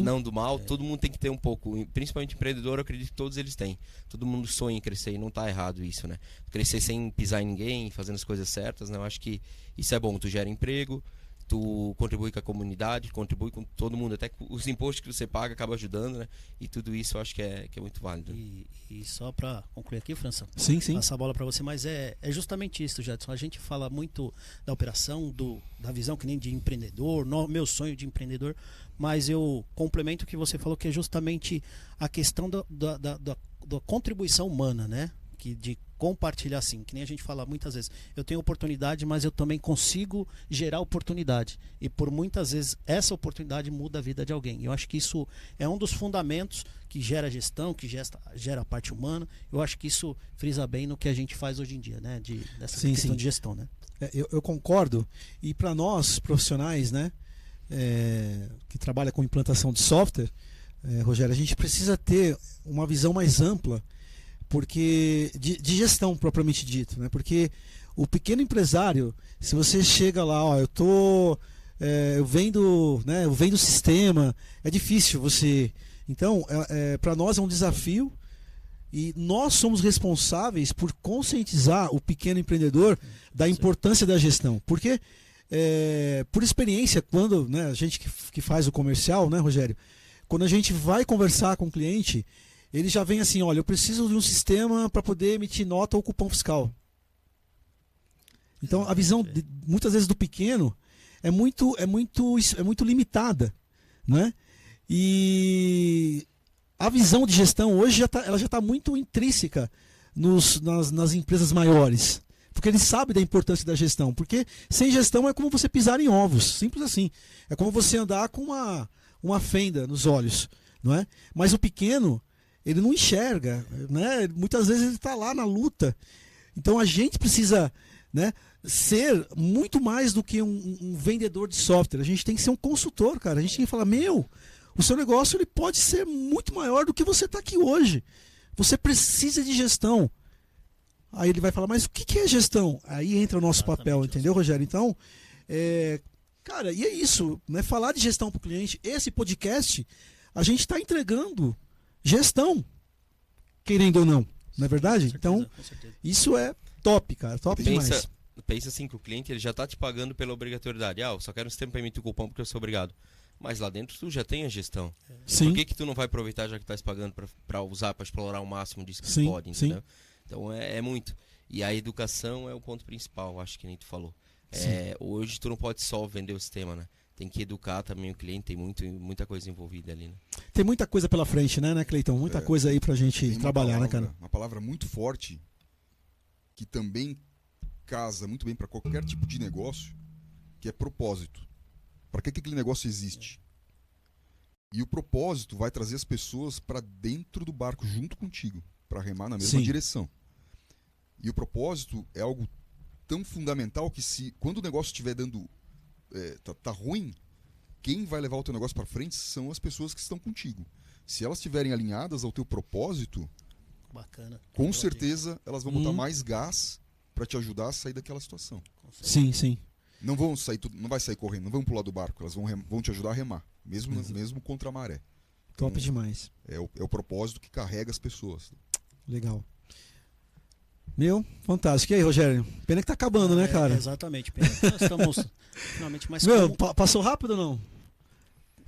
não do mal, todo mundo tem que ter um pouco, principalmente empreendedor, eu acredito que todos eles têm. Todo mundo sonha em crescer e não está errado isso, né? Crescer sem pisar em ninguém, fazendo as coisas certas, né? Eu acho que isso é bom, tu gera emprego, tu contribui com a comunidade, contribui com todo mundo, até os impostos que você paga acaba ajudando, né? E tudo isso eu acho que é muito válido. E só para concluir aqui, França, passar a bola para você, mas é justamente isso, Jadson. A gente fala muito da operação, da visão que nem de empreendedor, meu sonho de empreendedor, mas eu complemento o que você falou, que é justamente a questão da contribuição humana, né? De compartilhar assim, que nem a gente fala muitas vezes, eu tenho oportunidade, mas eu também consigo gerar oportunidade, e por muitas vezes essa oportunidade muda a vida de alguém. Eu acho que isso é um dos fundamentos que gera gestão, que gera a parte humana. Eu acho que isso frisa bem no que a gente faz hoje em dia, né? Dessa questão de gestão, né? Eu concordo, e para nós profissionais, né, que trabalha com implantação de software, Rogério, a gente precisa ter uma visão mais ampla, porque de gestão propriamente dito, né? Porque o pequeno empresário, se você chega lá, eu tô eu vendo, né, eu vendo o sistema, é difícil você... Então, para nós é um desafio e nós somos responsáveis por conscientizar o pequeno empreendedor da importância da gestão. Porque, por experiência, quando, né, a gente que faz o comercial, né, Rogério, quando a gente vai conversar com o cliente, ele já vem assim, olha, eu preciso de um sistema para poder emitir nota ou cupom fiscal. Então, a visão, muitas vezes, do pequeno é muito limitada, né? E a visão de gestão hoje ela já está muito intrínseca nas empresas maiores. Porque eles sabem da importância da gestão. Porque sem gestão é como você pisar em ovos. Simples assim. É como você andar com uma fenda nos olhos. Não é? Mas o pequeno, ele não enxerga. Né? Muitas vezes ele está lá na luta. Então a gente precisa, né, ser muito mais do que um vendedor de software. A gente tem que ser um consultor, cara. A gente tem que falar, o seu negócio ele pode ser muito maior do que você está aqui hoje. Você precisa de gestão. Aí ele vai falar, mas o que é gestão? Aí entra o nosso papel, entendeu, Rogério? Então, cara, e é isso, né? Falar de gestão para o cliente, esse podcast, a gente está entregando gestão, querendo ou não, não é verdade? Então, isso é top, cara, top demais. Pensa assim que o cliente ele já está te pagando pela obrigatoriedade. Eu só quero um sistema para emitir o cupom porque eu sou obrigado. Mas lá dentro tu já tem a gestão. Sim. Por que tu não vai aproveitar já que estás pagando para usar, para explorar o máximo disso que sim, pode, entendeu? Sim. Então é muito. E a educação é o ponto principal, acho que nem tu falou. Hoje tu não pode só vender o sistema, né? Tem que educar também o cliente, tem muita coisa envolvida ali, né? Tem muita coisa pela frente, né, Cleiton? Muita coisa aí pra gente trabalhar, né, cara? Uma palavra muito forte que também casa muito bem para qualquer tipo de negócio, que é propósito. Para que aquele negócio existe? E o propósito vai trazer as pessoas para dentro do barco junto contigo, para remar na mesma direção. E o propósito é algo tão fundamental que quando o negócio estiver dando tá ruim, quem vai levar o teu negócio para frente são as pessoas que estão contigo. Se elas estiverem alinhadas ao teu propósito, bacana, com certeza elas vão botar mais gás para te ajudar a sair daquela situação. Sim, sim. Não vai sair correndo, não vão pular do barco, elas vão te ajudar a remar, mesmo contra a maré. Então, top demais. É o propósito que carrega as pessoas. Legal. Fantástico. E aí, Rogério? Pena que tá acabando, né, cara? Exatamente. Pena que nós estamos finalmente mais... Passou rápido ou não?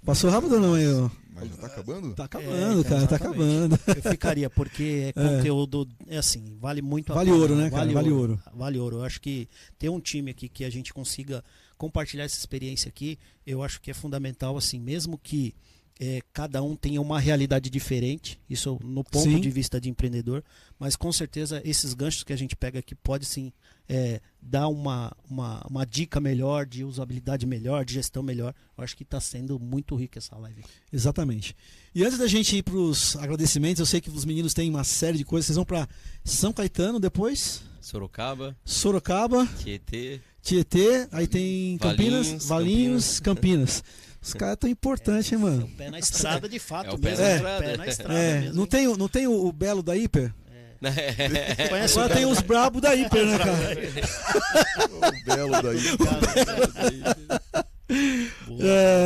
Passou rápido ou não aí? Mas já tá acabando? Tá acabando, cara, tá acabando. Eu ficaria, porque conteúdo, assim, vale muito a pena. Vale ouro, né, cara? Vale ouro. Vale ouro. Eu acho que ter um time aqui que a gente consiga compartilhar essa experiência aqui, eu acho que é fundamental, assim, mesmo que cada um tenha uma realidade diferente, isso no ponto de vista de empreendedor, mas com certeza esses ganchos que a gente pega aqui pode sim dar uma dica melhor, de usabilidade melhor, de gestão melhor. Eu acho que está sendo muito rica essa live. Exatamente. E antes da gente ir para os agradecimentos, eu sei que os meninos têm uma série de coisas. Vocês vão para São Caetano depois? Sorocaba. Tietê. Aí tem Campinas, Valinhos, Campinas. Os caras tão importantes, hein, mano? É o pé na estrada de fato. É o pé na estrada mesmo. Não tem o Belo da Hiper? Agora tem os brabos da Hiper, né, cara? O Belo da Hiper.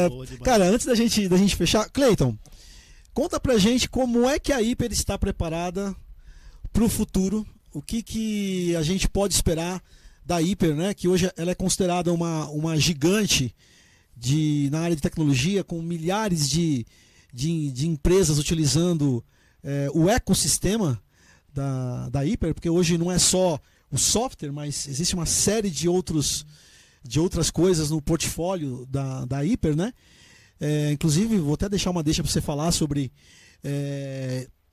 Boa demais. Cara, antes da gente fechar, Cleiton, conta pra gente como é que a Hiper está preparada pro futuro. O que a gente pode esperar da Hiper, né? Que hoje ela é considerada uma gigante na área de tecnologia, com milhares de empresas utilizando o ecossistema da Hiper, porque hoje não é só o software, mas existe uma série de outras coisas no portfólio da Hiper, né? Inclusive, vou até deixar uma deixa para você falar sobre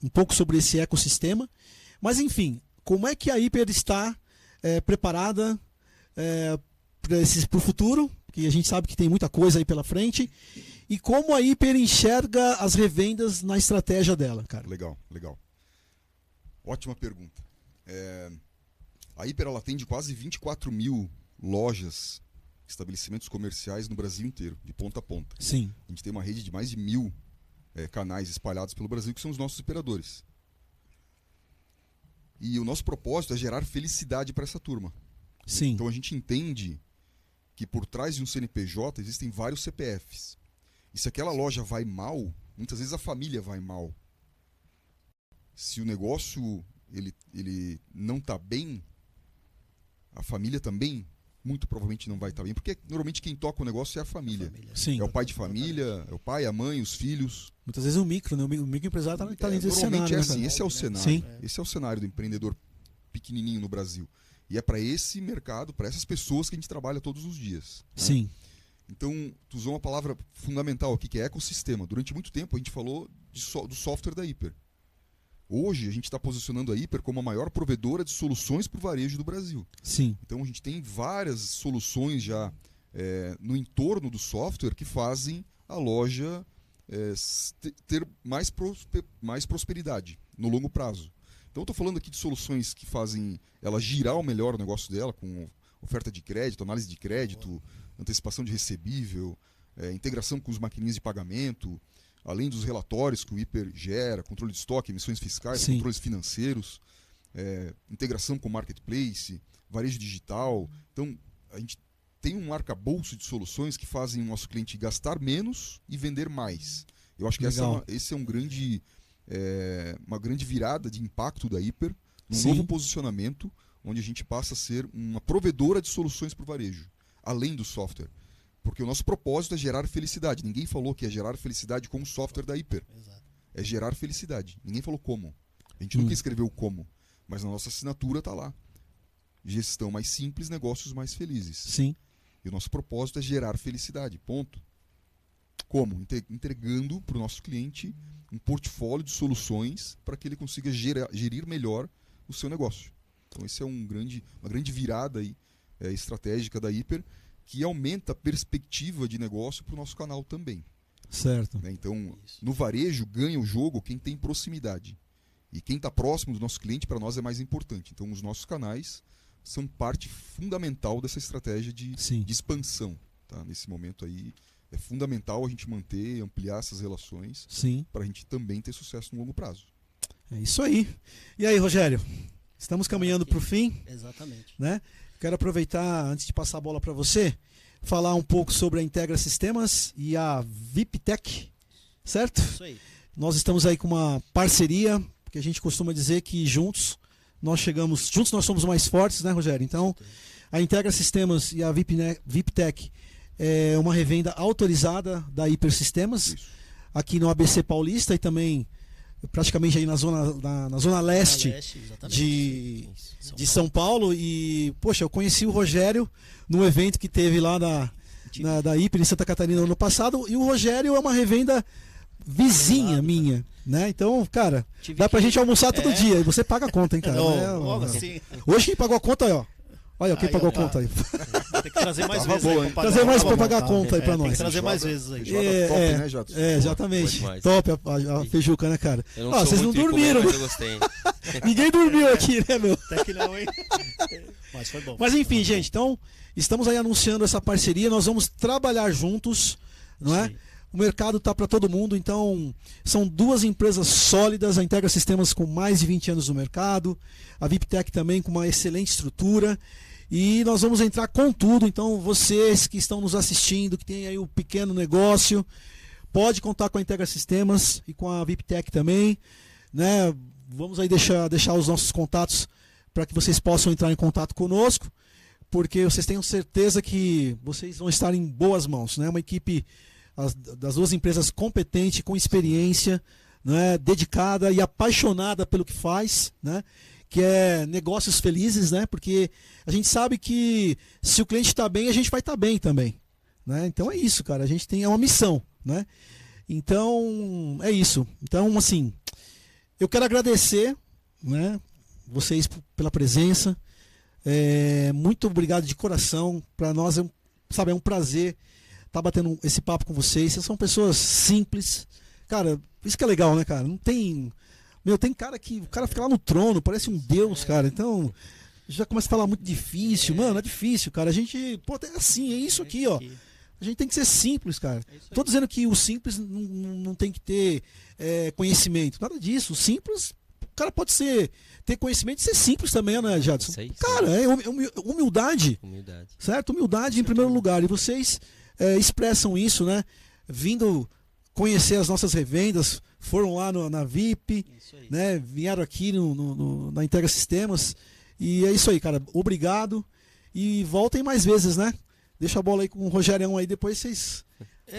um pouco sobre esse ecossistema. Mas, enfim, como é que a Hiper está preparada para o futuro? Que a gente sabe que tem muita coisa aí pela frente. E como a Hiper enxerga as revendas na estratégia dela, cara? Legal. Ótima pergunta. A Hiper ela atende quase 24 mil lojas, estabelecimentos comerciais no Brasil inteiro, de ponta a ponta. Sim. A gente tem uma rede de mais de 1.000 canais espalhados pelo Brasil, que são os nossos operadores. E o nosso propósito é gerar felicidade para essa turma. Sim. Então a gente entende que por trás de um CNPJ existem vários CPFs. E se aquela loja vai mal, muitas vezes a família vai mal. Se o negócio ele não está bem, a família também muito provavelmente não vai estar bem, porque normalmente quem toca o negócio é a família. Sim. É o pai de família, é o pai, a mãe, os filhos. Muitas vezes o micro, né? O microempresário tá dentro desse Normalmente cenário. é Né, assim, cara? esse é o cenário. Sim. Esse é o cenário do empreendedor pequenininho no Brasil. E é para esse mercado, para essas pessoas que a gente trabalha todos os dias. Né? Sim. Então, tu usou uma palavra fundamental aqui, que é ecossistema. Durante muito tempo a gente falou do software da Hiper. Hoje a gente está posicionando a Hiper como a maior provedora de soluções para o varejo do Brasil. Sim. Então a gente tem várias soluções já no entorno do software que fazem a loja ter mais prosperidade no longo prazo. Então eu estou falando aqui de soluções que fazem ela girar o melhor o negócio dela, com oferta de crédito, análise de crédito, antecipação de recebível, integração com os maquininhas de pagamento, além dos relatórios que o Hiper gera, controle de estoque, emissões fiscais, Sim. controles financeiros, integração com o marketplace, varejo digital. Então, a gente tem um arcabouço de soluções que fazem o nosso cliente gastar menos e vender mais. Eu acho que esse é uma grande virada de impacto da Hiper, num Sim. novo posicionamento, onde a gente passa a ser uma provedora de soluções para o varejo, além do software. Porque o nosso propósito é gerar felicidade. Ninguém falou que é gerar felicidade com o software da Hiper. Exato. É gerar felicidade. Ninguém falou como. A gente nunca escreveu como, mas na nossa assinatura está lá. Gestão mais simples, negócios mais felizes. Sim. E o nosso propósito é gerar felicidade. Ponto. Como? Entregando para o nosso cliente um portfólio de soluções para que ele consiga gerir melhor o seu negócio. Então, esse é uma grande virada aí, estratégica da Hiper, que aumenta a perspectiva de negócio para o nosso canal também. Certo. Né? Então, no varejo, ganha o jogo quem tem proximidade. E quem está próximo do nosso cliente, para nós, é mais importante. Então, os nossos canais são parte fundamental dessa estratégia de expansão. Tá? Nesse momento aí, é fundamental a gente manter e ampliar essas relações para a gente também ter sucesso no longo prazo. É isso aí. E aí, Rogério? Estamos caminhando para o fim. Exatamente. Né? Quero aproveitar, antes de passar a bola para você, falar um pouco sobre a Integra Sistemas e a VIPTech, certo? Isso aí. Nós estamos aí com uma parceria, porque a gente costuma dizer que juntos nós somos mais fortes, né, Rogério? Então, a Integra Sistemas e a VIPTech é uma revenda autorizada da Hiper Sistemas, aqui no ABC Paulista e também praticamente aí na zona leste de São Paulo. E, poxa, eu conheci o Rogério no evento que teve lá da Hiper em Santa Catarina no ano passado, e o Rogério é uma revenda vizinha minha, né? Então, cara, dá pra gente almoçar todo dia, e você paga a conta, hein, cara? Assim. Hoje quem pagou a conta aí, ó. Olha, quem pagou a conta aí. Tem que trazer mais vezes. Trazer mais pra pagar a conta aí pra nós. Tem que trazer mais vezes aí. Top, né, Jadson? Exatamente. Top a feijuca, né, cara? Eu não sou vocês não muito de dormiram, comer, mas eu gostei. Ninguém dormiu aqui, né, meu? Até que não, hein? Mas foi bom. Mas enfim, gente, então, estamos aí anunciando essa parceria, nós vamos trabalhar juntos, não é? Sim. O mercado está para todo mundo, então são duas empresas sólidas, a Integra Sistemas com mais de 20 anos no mercado, a VIPTech também com uma excelente estrutura, e nós vamos entrar com tudo. Então vocês que estão nos assistindo, que tem aí o pequeno negócio, pode contar com a Integra Sistemas e com a VIPTech também, né? Vamos aí deixar os nossos contatos para que vocês possam entrar em contato conosco, porque vocês tenham certeza que vocês vão estar em boas mãos, né? Uma equipe das duas empresas competente, com experiência, né, dedicada e apaixonada pelo que faz, né, que é negócios felizes, né, porque a gente sabe que se o cliente está bem, a gente vai estar bem também, né? Então é isso, cara, a gente tem uma missão, né? Então é isso. Então, assim, eu quero agradecer, né, vocês pela presença. Muito obrigado de coração. Para nós é um prazer tá batendo esse papo com vocês. Vocês são pessoas simples. Cara, isso que é legal, né, cara? Não tem... tem cara que... O cara fica lá no trono, parece um deus, cara. Então, já começa a falar muito difícil. Mano, é difícil, cara. A gente... é assim, é isso aqui, ó. A gente tem que ser simples, cara. Tô dizendo que o simples não tem que ter conhecimento. Nada disso. O simples, o cara pode ter ter conhecimento e ser simples também, né, Jadson? Sei, Cara, é humildade, Humildade. certo? Humildade em primeiro lugar. E vocês expressam isso, né? Vindo conhecer as nossas revendas, foram lá na VIP, Isso aí. né? Vieram aqui na Integra Sistemas. E é isso aí, cara. Obrigado. E voltem mais vezes, né? Deixa a bola aí com o Rogerião aí, depois vocês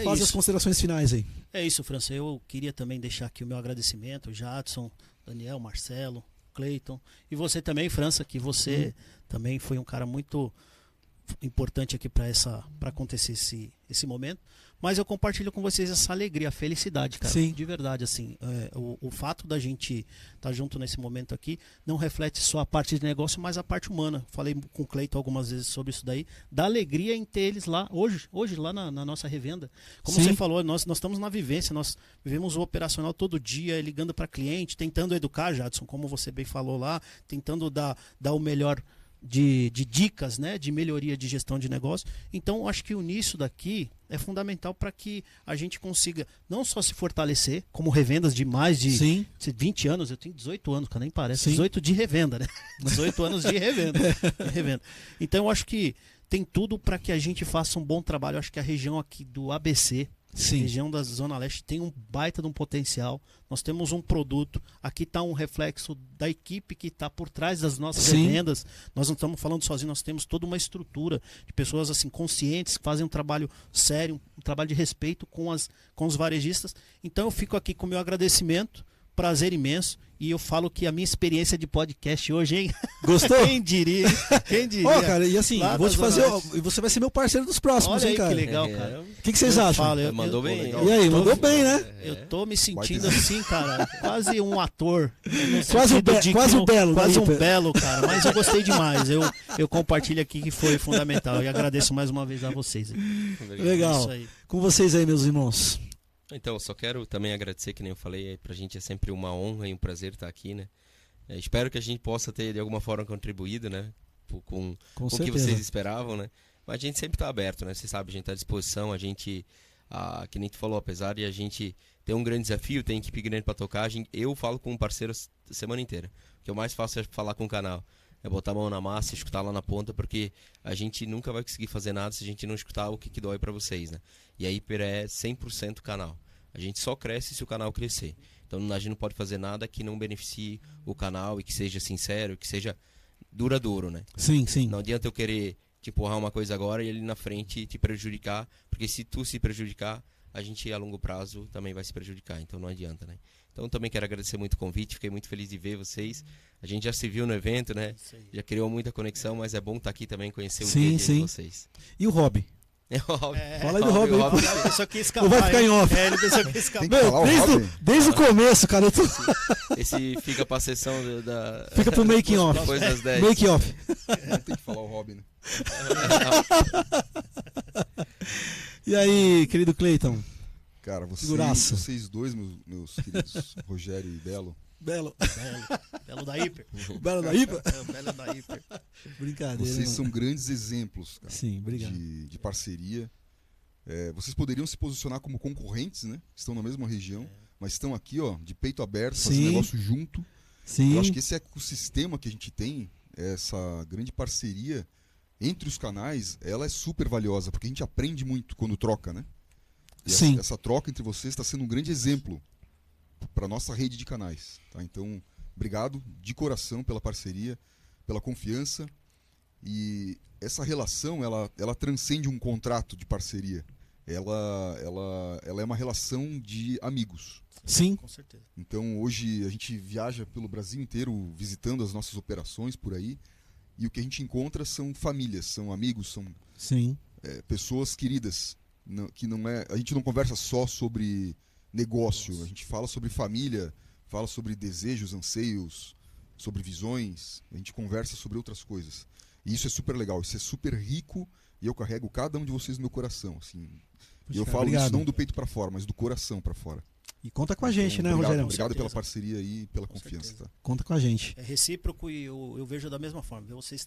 fazem as considerações finais aí. É isso, França. Eu queria também deixar aqui o meu agradecimento, Jadson, Daniel, Marcelo, Cleiton. E você também, França, que você também foi um cara muito importante aqui para acontecer esse momento. Mas eu compartilho com vocês essa alegria, a felicidade, cara. Sim. De verdade, assim. O fato da gente estar junto nesse momento aqui não reflete só a parte de negócio, mas a parte humana. Falei com o Cleiton algumas vezes sobre isso daí. Da alegria em ter eles lá, hoje lá na nossa revenda. Como Sim. você falou, nós estamos na vivência, nós vivemos o operacional todo dia, ligando para cliente, tentando educar, Jadson, como você bem falou lá, tentando dar o melhor de dicas, né, de melhoria de gestão de negócio. Então, acho que unir isso daqui é fundamental para que a gente consiga não só se fortalecer, como revendas de mais de Sim. 20 anos, eu tenho 18 anos, cara, nem parece, Sim. 18 de revenda, né? 18 anos de revenda. Então, eu acho que tem tudo para que a gente faça um bom trabalho. Eu acho que a região aqui do ABC, a Sim. região da Zona Leste, tem um baita de um potencial. Nós temos um produto. Aqui está um reflexo da equipe que está por trás das nossas Sim. revendas. Nós não estamos falando sozinhos, nós temos toda uma estrutura de pessoas assim conscientes, que fazem um trabalho sério, um trabalho de respeito com os varejistas. Então eu fico aqui com o meu agradecimento, prazer imenso. E eu falo que a minha experiência de podcast hoje, hein? Gostou? Quem diria? Quem diria? Ó, cara, e assim, Lá vou da te fazer. Zona Ó, você vai ser meu parceiro dos próximos, Olha hein, aí cara? que legal, É, cara. O que vocês Eu acham? falo, Mandou bem. legal. E aí, tô- mandou bem, né? Eu tô me sentindo Baita assim, cara, quase um ator. No Quase sentido o de quase que o Belo, Quase né, um Iper? belo, cara. Mas eu gostei demais. Eu compartilho aqui que foi fundamental. E agradeço mais uma vez a vocês. Legal. Isso aí. Com vocês aí, meus irmãos. Então, só quero também agradecer, que nem eu falei, pra gente é sempre uma honra e um prazer estar aqui, né? Espero que a gente possa ter de alguma forma contribuído, né? Com Com o que certeza. vocês esperavam, né? Mas a gente sempre tá aberto, né? Você sabe, a gente tá à disposição, a gente, que nem tu falou, apesar de a gente ter um grande desafio, tem equipe grande pra tocar, eu falo com um parceiro a semana inteira. O que eu mais faço é falar com o canal. É botar a mão na massa, escutar lá na ponta, porque a gente nunca vai conseguir fazer nada se a gente não escutar o que dói pra vocês, né? E a Hiper é 100% canal. A gente só cresce se o canal crescer. Então a gente não pode fazer nada que não beneficie o canal e que seja sincero, que seja duradouro, né? Sim, sim. Não adianta eu querer te empurrar uma coisa agora e ele na frente te prejudicar, porque se tu se prejudicar, a gente a longo prazo também vai se prejudicar, então não adianta, né? Então também quero agradecer muito o convite, fiquei muito feliz de ver vocês. A gente já se viu no evento, né? Isso aí. Já criou muita conexão, mas é bom estar aqui também, conhecer o Sim, dia a dia sim. de vocês. E o Hobby? É óbvio. Fala aí do Hobby aí, pô. Ele pensou que ia escapar. Ou vai ficar hein? em off? Ele pensou que ia escapar. Tem que falar o Hobby? Desde o começo, cara, eu tô... Esse fica pra sessão da... Fica pro making off. Depois das 10. Make off. Não tem que falar o Robin, né? E aí, querido Cleiton? Cara, Figuraça. vocês dois, meus queridos, Rogério e Belo, Belo. Belo da Hiper. Belo da IPA? É, o Belo da Hiper. Brincadeira. vocês né? são grandes exemplos, cara, Sim, obrigado. de parceria. Vocês poderiam se posicionar como concorrentes, né? Estão na mesma região, mas estão aqui, ó, de peito aberto, fazendo Sim. negócio junto. Sim. Eu acho que esse ecossistema que a gente tem, essa grande parceria entre os canais, ela é super valiosa, porque a gente aprende muito quando troca, né? E Sim. essa troca entre vocês está sendo um grande exemplo para nossa rede de canais. Tá? Então, obrigado de coração pela parceria, pela confiança. E essa relação, ela transcende um contrato de parceria. Ela é uma relação de amigos. Sim. Com certeza. Então, hoje a gente viaja pelo Brasil inteiro visitando as nossas operações por aí. E o que a gente encontra são famílias, são amigos, são Sim. pessoas queridas. Que não é, a gente não conversa só sobre negócio, a gente fala sobre família, fala sobre desejos, anseios, sobre visões, a gente conversa sobre outras coisas. E isso é super legal, isso é super rico e eu carrego cada um de vocês no meu coração. Assim. E eu Puxa, falo obrigado. isso não do peito para fora, mas do coração para fora. E conta com a gente, Então, né, obrigado, Rogério? Obrigado pela certeza. parceria e pela Com confiança. certeza. Tá? Conta com a gente. É recíproco e eu vejo da mesma forma. Vocês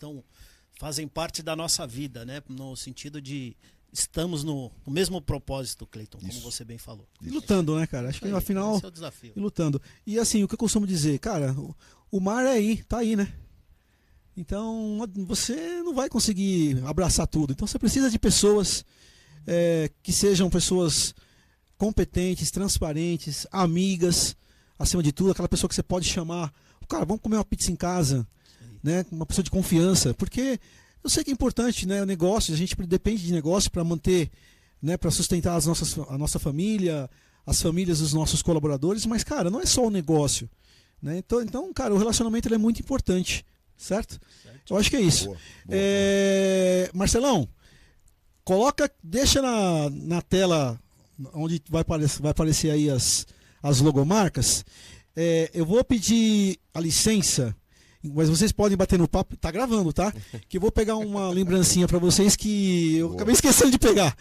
fazem parte da nossa vida, né? No sentido de estamos no mesmo propósito, Cleiton, como Isso. você bem falou. E lutando, né, cara? Acho que afinal. Esse é o desafio. E lutando. E assim, o que eu costumo dizer, cara, o mar é aí, tá aí, né? Então você não vai conseguir abraçar tudo. Então você precisa de pessoas que sejam pessoas competentes, transparentes, amigas, acima de tudo, aquela pessoa que você pode chamar, cara, vamos comer uma pizza em casa, né? Uma pessoa de confiança, porque eu sei que é importante, né? O negócio, a gente depende de negócio para manter, né? Para sustentar a nossa família, as famílias dos nossos colaboradores, mas, cara, não é só o negócio, né? Então, cara, o relacionamento ele é muito importante, certo? Eu acho que é isso. Boa. Marcelão, deixa na tela onde vai aparecer aí as logomarcas. Eu vou pedir a licença, mas vocês podem bater no papo, tá gravando, tá? Que eu vou pegar uma lembrancinha para vocês que eu acabei esquecendo de pegar.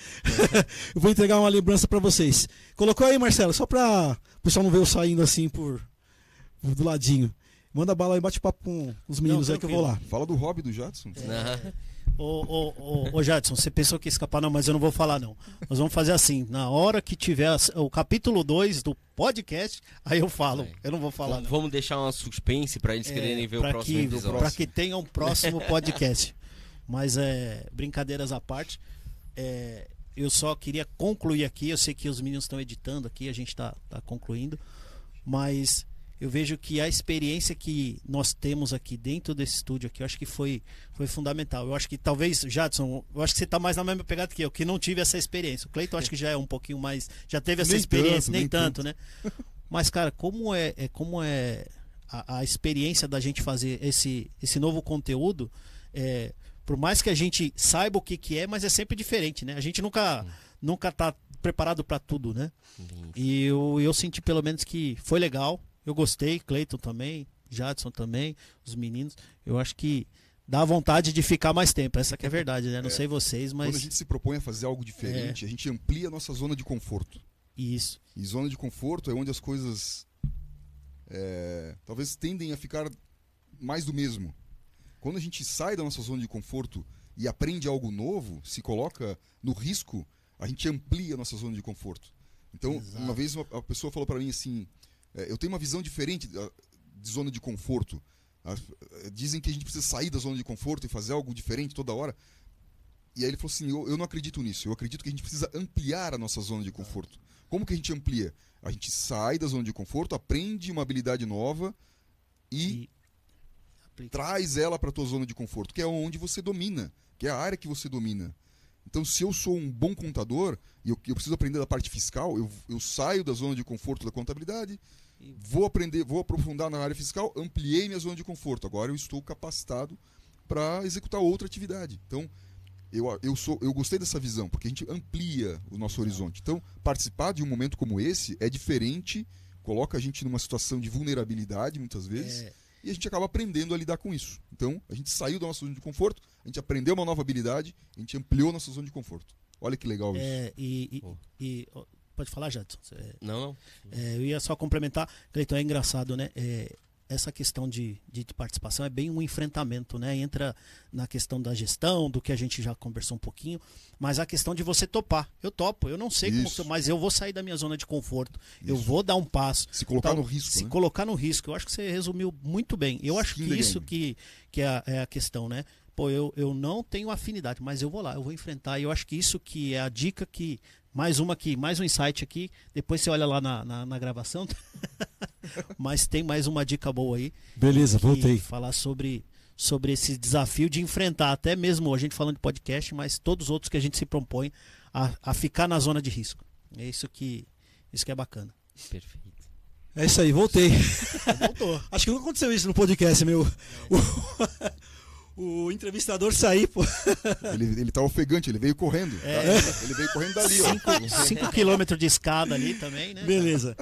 Eu vou entregar uma lembrança para vocês. Colocou aí, Marcelo, só para o pessoal não ver eu saindo assim do ladinho. Manda bala aí, bate papo com os meninos aí que eu vou lá. Fala do hobby do Jadson. Ô Jadson, você pensou que ia escapar? Não, mas eu não vou falar não. Nós vamos fazer assim, na hora que tiver o capítulo 2 do podcast, aí eu falo. Eu não vou falar não. Vamos deixar uma suspense para eles quererem ver o próximo episódio. Para que tenha um próximo podcast. Mas brincadeiras à parte, eu só queria concluir aqui, eu sei que os meninos estão editando aqui, a gente está concluindo, mas eu vejo que a experiência que nós temos aqui dentro desse estúdio aqui, eu acho que foi fundamental. Eu acho que talvez, Jadson, eu acho que você está mais na mesma pegada que eu, que não tive essa experiência. O Cleiton acho que já é um pouquinho mais, já teve essa experiência, nem tanto, né? Mas, cara, como é a experiência da gente fazer esse novo conteúdo, por mais que a gente saiba o que é, mas é sempre diferente, né? A gente nunca tá preparado para tudo, né? E eu senti pelo menos que foi legal. Eu gostei, Cleiton também, Jadson também, os meninos. Eu acho que dá vontade de ficar mais tempo. Essa que é a verdade, né? Não sei vocês, mas... Quando a gente se propõe a fazer algo diferente, a gente amplia a nossa zona de conforto. Isso. E zona de conforto é onde as coisas talvez tendem a ficar mais do mesmo. Quando a gente sai da nossa zona de conforto e aprende algo novo, se coloca no risco, a gente amplia a nossa zona de conforto. Então, uma vez uma pessoa falou para mim assim... eu tenho uma visão diferente de zona de conforto. Dizem que a gente precisa sair da zona de conforto e fazer algo diferente toda hora. E aí ele falou assim, eu não acredito nisso. Eu acredito que a gente precisa ampliar a nossa zona de conforto. Como que a gente amplia? A gente sai da zona de conforto, aprende uma habilidade nova e traz ela para a tua zona de conforto, que é onde você domina, que é a área que você domina. Então, se eu sou um bom contador e eu preciso aprender da parte fiscal, eu saio da zona de conforto da contabilidade, vou aprofundar na área fiscal, ampliei minha zona de conforto. Agora eu estou capacitado para executar outra atividade. Então, eu gostei dessa visão, porque a gente amplia o nosso horizonte. Então, participar de um momento como esse é diferente, coloca a gente numa situação de vulnerabilidade, muitas vezes, e a gente acaba aprendendo a lidar com isso. Então, a gente saiu da nossa zona de conforto, a gente aprendeu uma nova habilidade, a gente ampliou nossa zona de conforto. Olha que legal isso. Pode falar, Jadson? Não. Eu ia só complementar. Cleiton, é engraçado, né? Essa questão de participação é bem um enfrentamento, né? Entra na questão da gestão, do que a gente já conversou um pouquinho, mas a questão de você topar. Eu topo, eu não sei como, mas eu vou sair da minha zona de conforto. Isso. Eu vou dar um passo. Se colocar no risco. Se colocar no risco. Eu acho que você resumiu muito bem. Eu acho que isso que é a questão, né? Pô, eu não tenho afinidade, mas eu vou lá, eu vou enfrentar. E eu acho que isso que é a dica que... Mais um insight aqui. Depois você olha lá na gravação. Mas tem mais uma dica boa aí. Beleza, voltei. Falar sobre esse desafio de enfrentar, até mesmo a gente falando de podcast, mas todos os outros que a gente se propõe a ficar na zona de risco. É isso que é bacana. Perfeito. É isso aí, voltei. Voltou. Acho que nunca aconteceu isso no podcast, meu. O entrevistador sair, pô. Ele tá ofegante, ele veio correndo. Tá? Ele veio correndo dali, ó. 5 km de escada ali também, né? Beleza.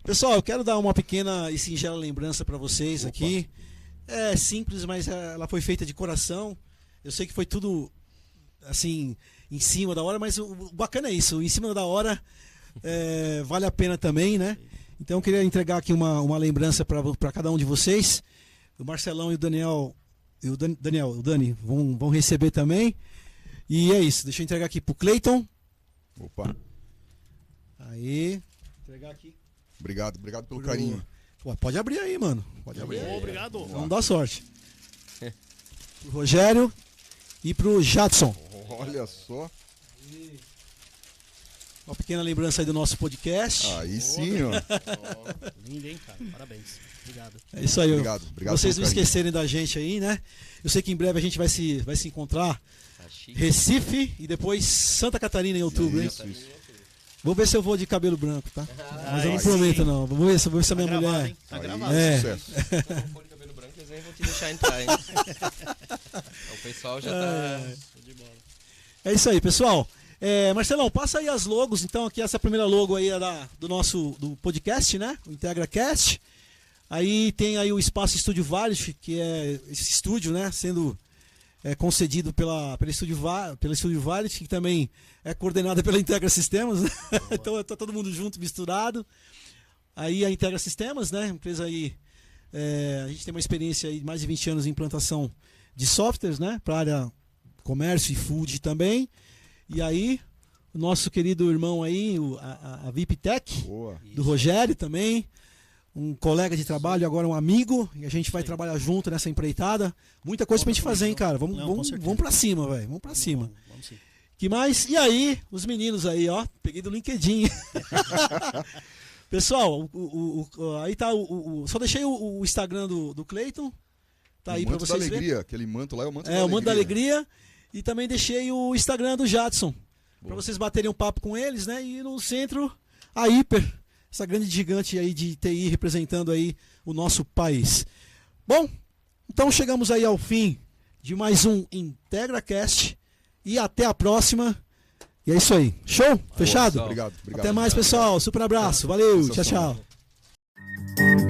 Pessoal, eu quero dar uma pequena e singela lembrança para vocês aqui. É simples, mas ela foi feita de coração. Eu sei que foi tudo assim, em cima da hora, mas o bacana é isso. Em cima da hora vale a pena também, né? Então eu queria entregar aqui uma lembrança para cada um de vocês. O Marcelão e o Daniel... o Dani vão receber também. E é isso, deixa eu entregar aqui pro Cleiton. Opa, Aí. Entregar aqui. obrigado pelo pro- carinho. Pô, pode abrir aí, mano. Pode abrir aí. Obrigado. Vamos dar sorte. Pro Rogério e pro Jadson. Olha só, Uma pequena lembrança aí do nosso podcast. aí sim, ó. Lindo, hein, cara? Parabéns. Obrigado. É isso aí. Obrigado Vocês não pelo carinho. esquecerem da gente aí, né? Eu sei que em breve a gente vai se encontrar. Tá chique. Recife e depois Santa Catarina em outubro, hein? Isso. Vou ver se eu vou de cabelo branco, tá? Mas eu não Aí prometo, sim. não. Vou ver se a Tá minha gravado, mulher. hein? Tá Aí, gravado. É. sucesso. Se eu não for de cabelo branco, eles nem vão te deixar entrar, hein? O pessoal já tá. Show de bola. É isso aí, pessoal. Marcelão, passa aí as logos. Então, aqui essa primeira logo aí é do nosso podcast, né? O IntegraCast. Aí tem aí o Espaço Estúdio Valet, que é esse estúdio, né? Sendo concedido pela Estúdio Valet, que também é coordenada pela Integra Sistemas, né? Então tá todo mundo junto, misturado. Aí a Integra Sistemas, né? Empresa aí. A gente tem uma experiência aí de mais de 20 anos em implantação de softwares, né? Para a área comércio e food também. E aí, o nosso querido irmão aí, a VIPTech, Boa. do Rogério também, um colega de trabalho, agora um amigo, e a gente vai trabalhar junto nessa empreitada. Muita coisa pra gente fazer, hein, cara? Vamos, Não, com vamos, certeza. vamos pra cima, velho. Vamos pra cima. Vamos sim. Que mais? E aí, os meninos aí, ó. Peguei do LinkedIn. Pessoal, aí tá só deixei o Instagram do Cleiton. Tá aí O pra manto da vocês verem. alegria, aquele manto lá é o manto da É, o alegria. Manto da Alegria. E também deixei o Instagram do Jadson. Pra vocês baterem um papo com eles, né? E no centro, a Hiper. Essa grande gigante aí de TI representando aí o nosso país. Bom, então chegamos aí ao fim de mais um IntegraCast. E até a próxima. E é isso aí. Show? Fechado? Obrigado. Até mais, pessoal. Super abraço. Valeu. Tchau, Sensacional. tchau.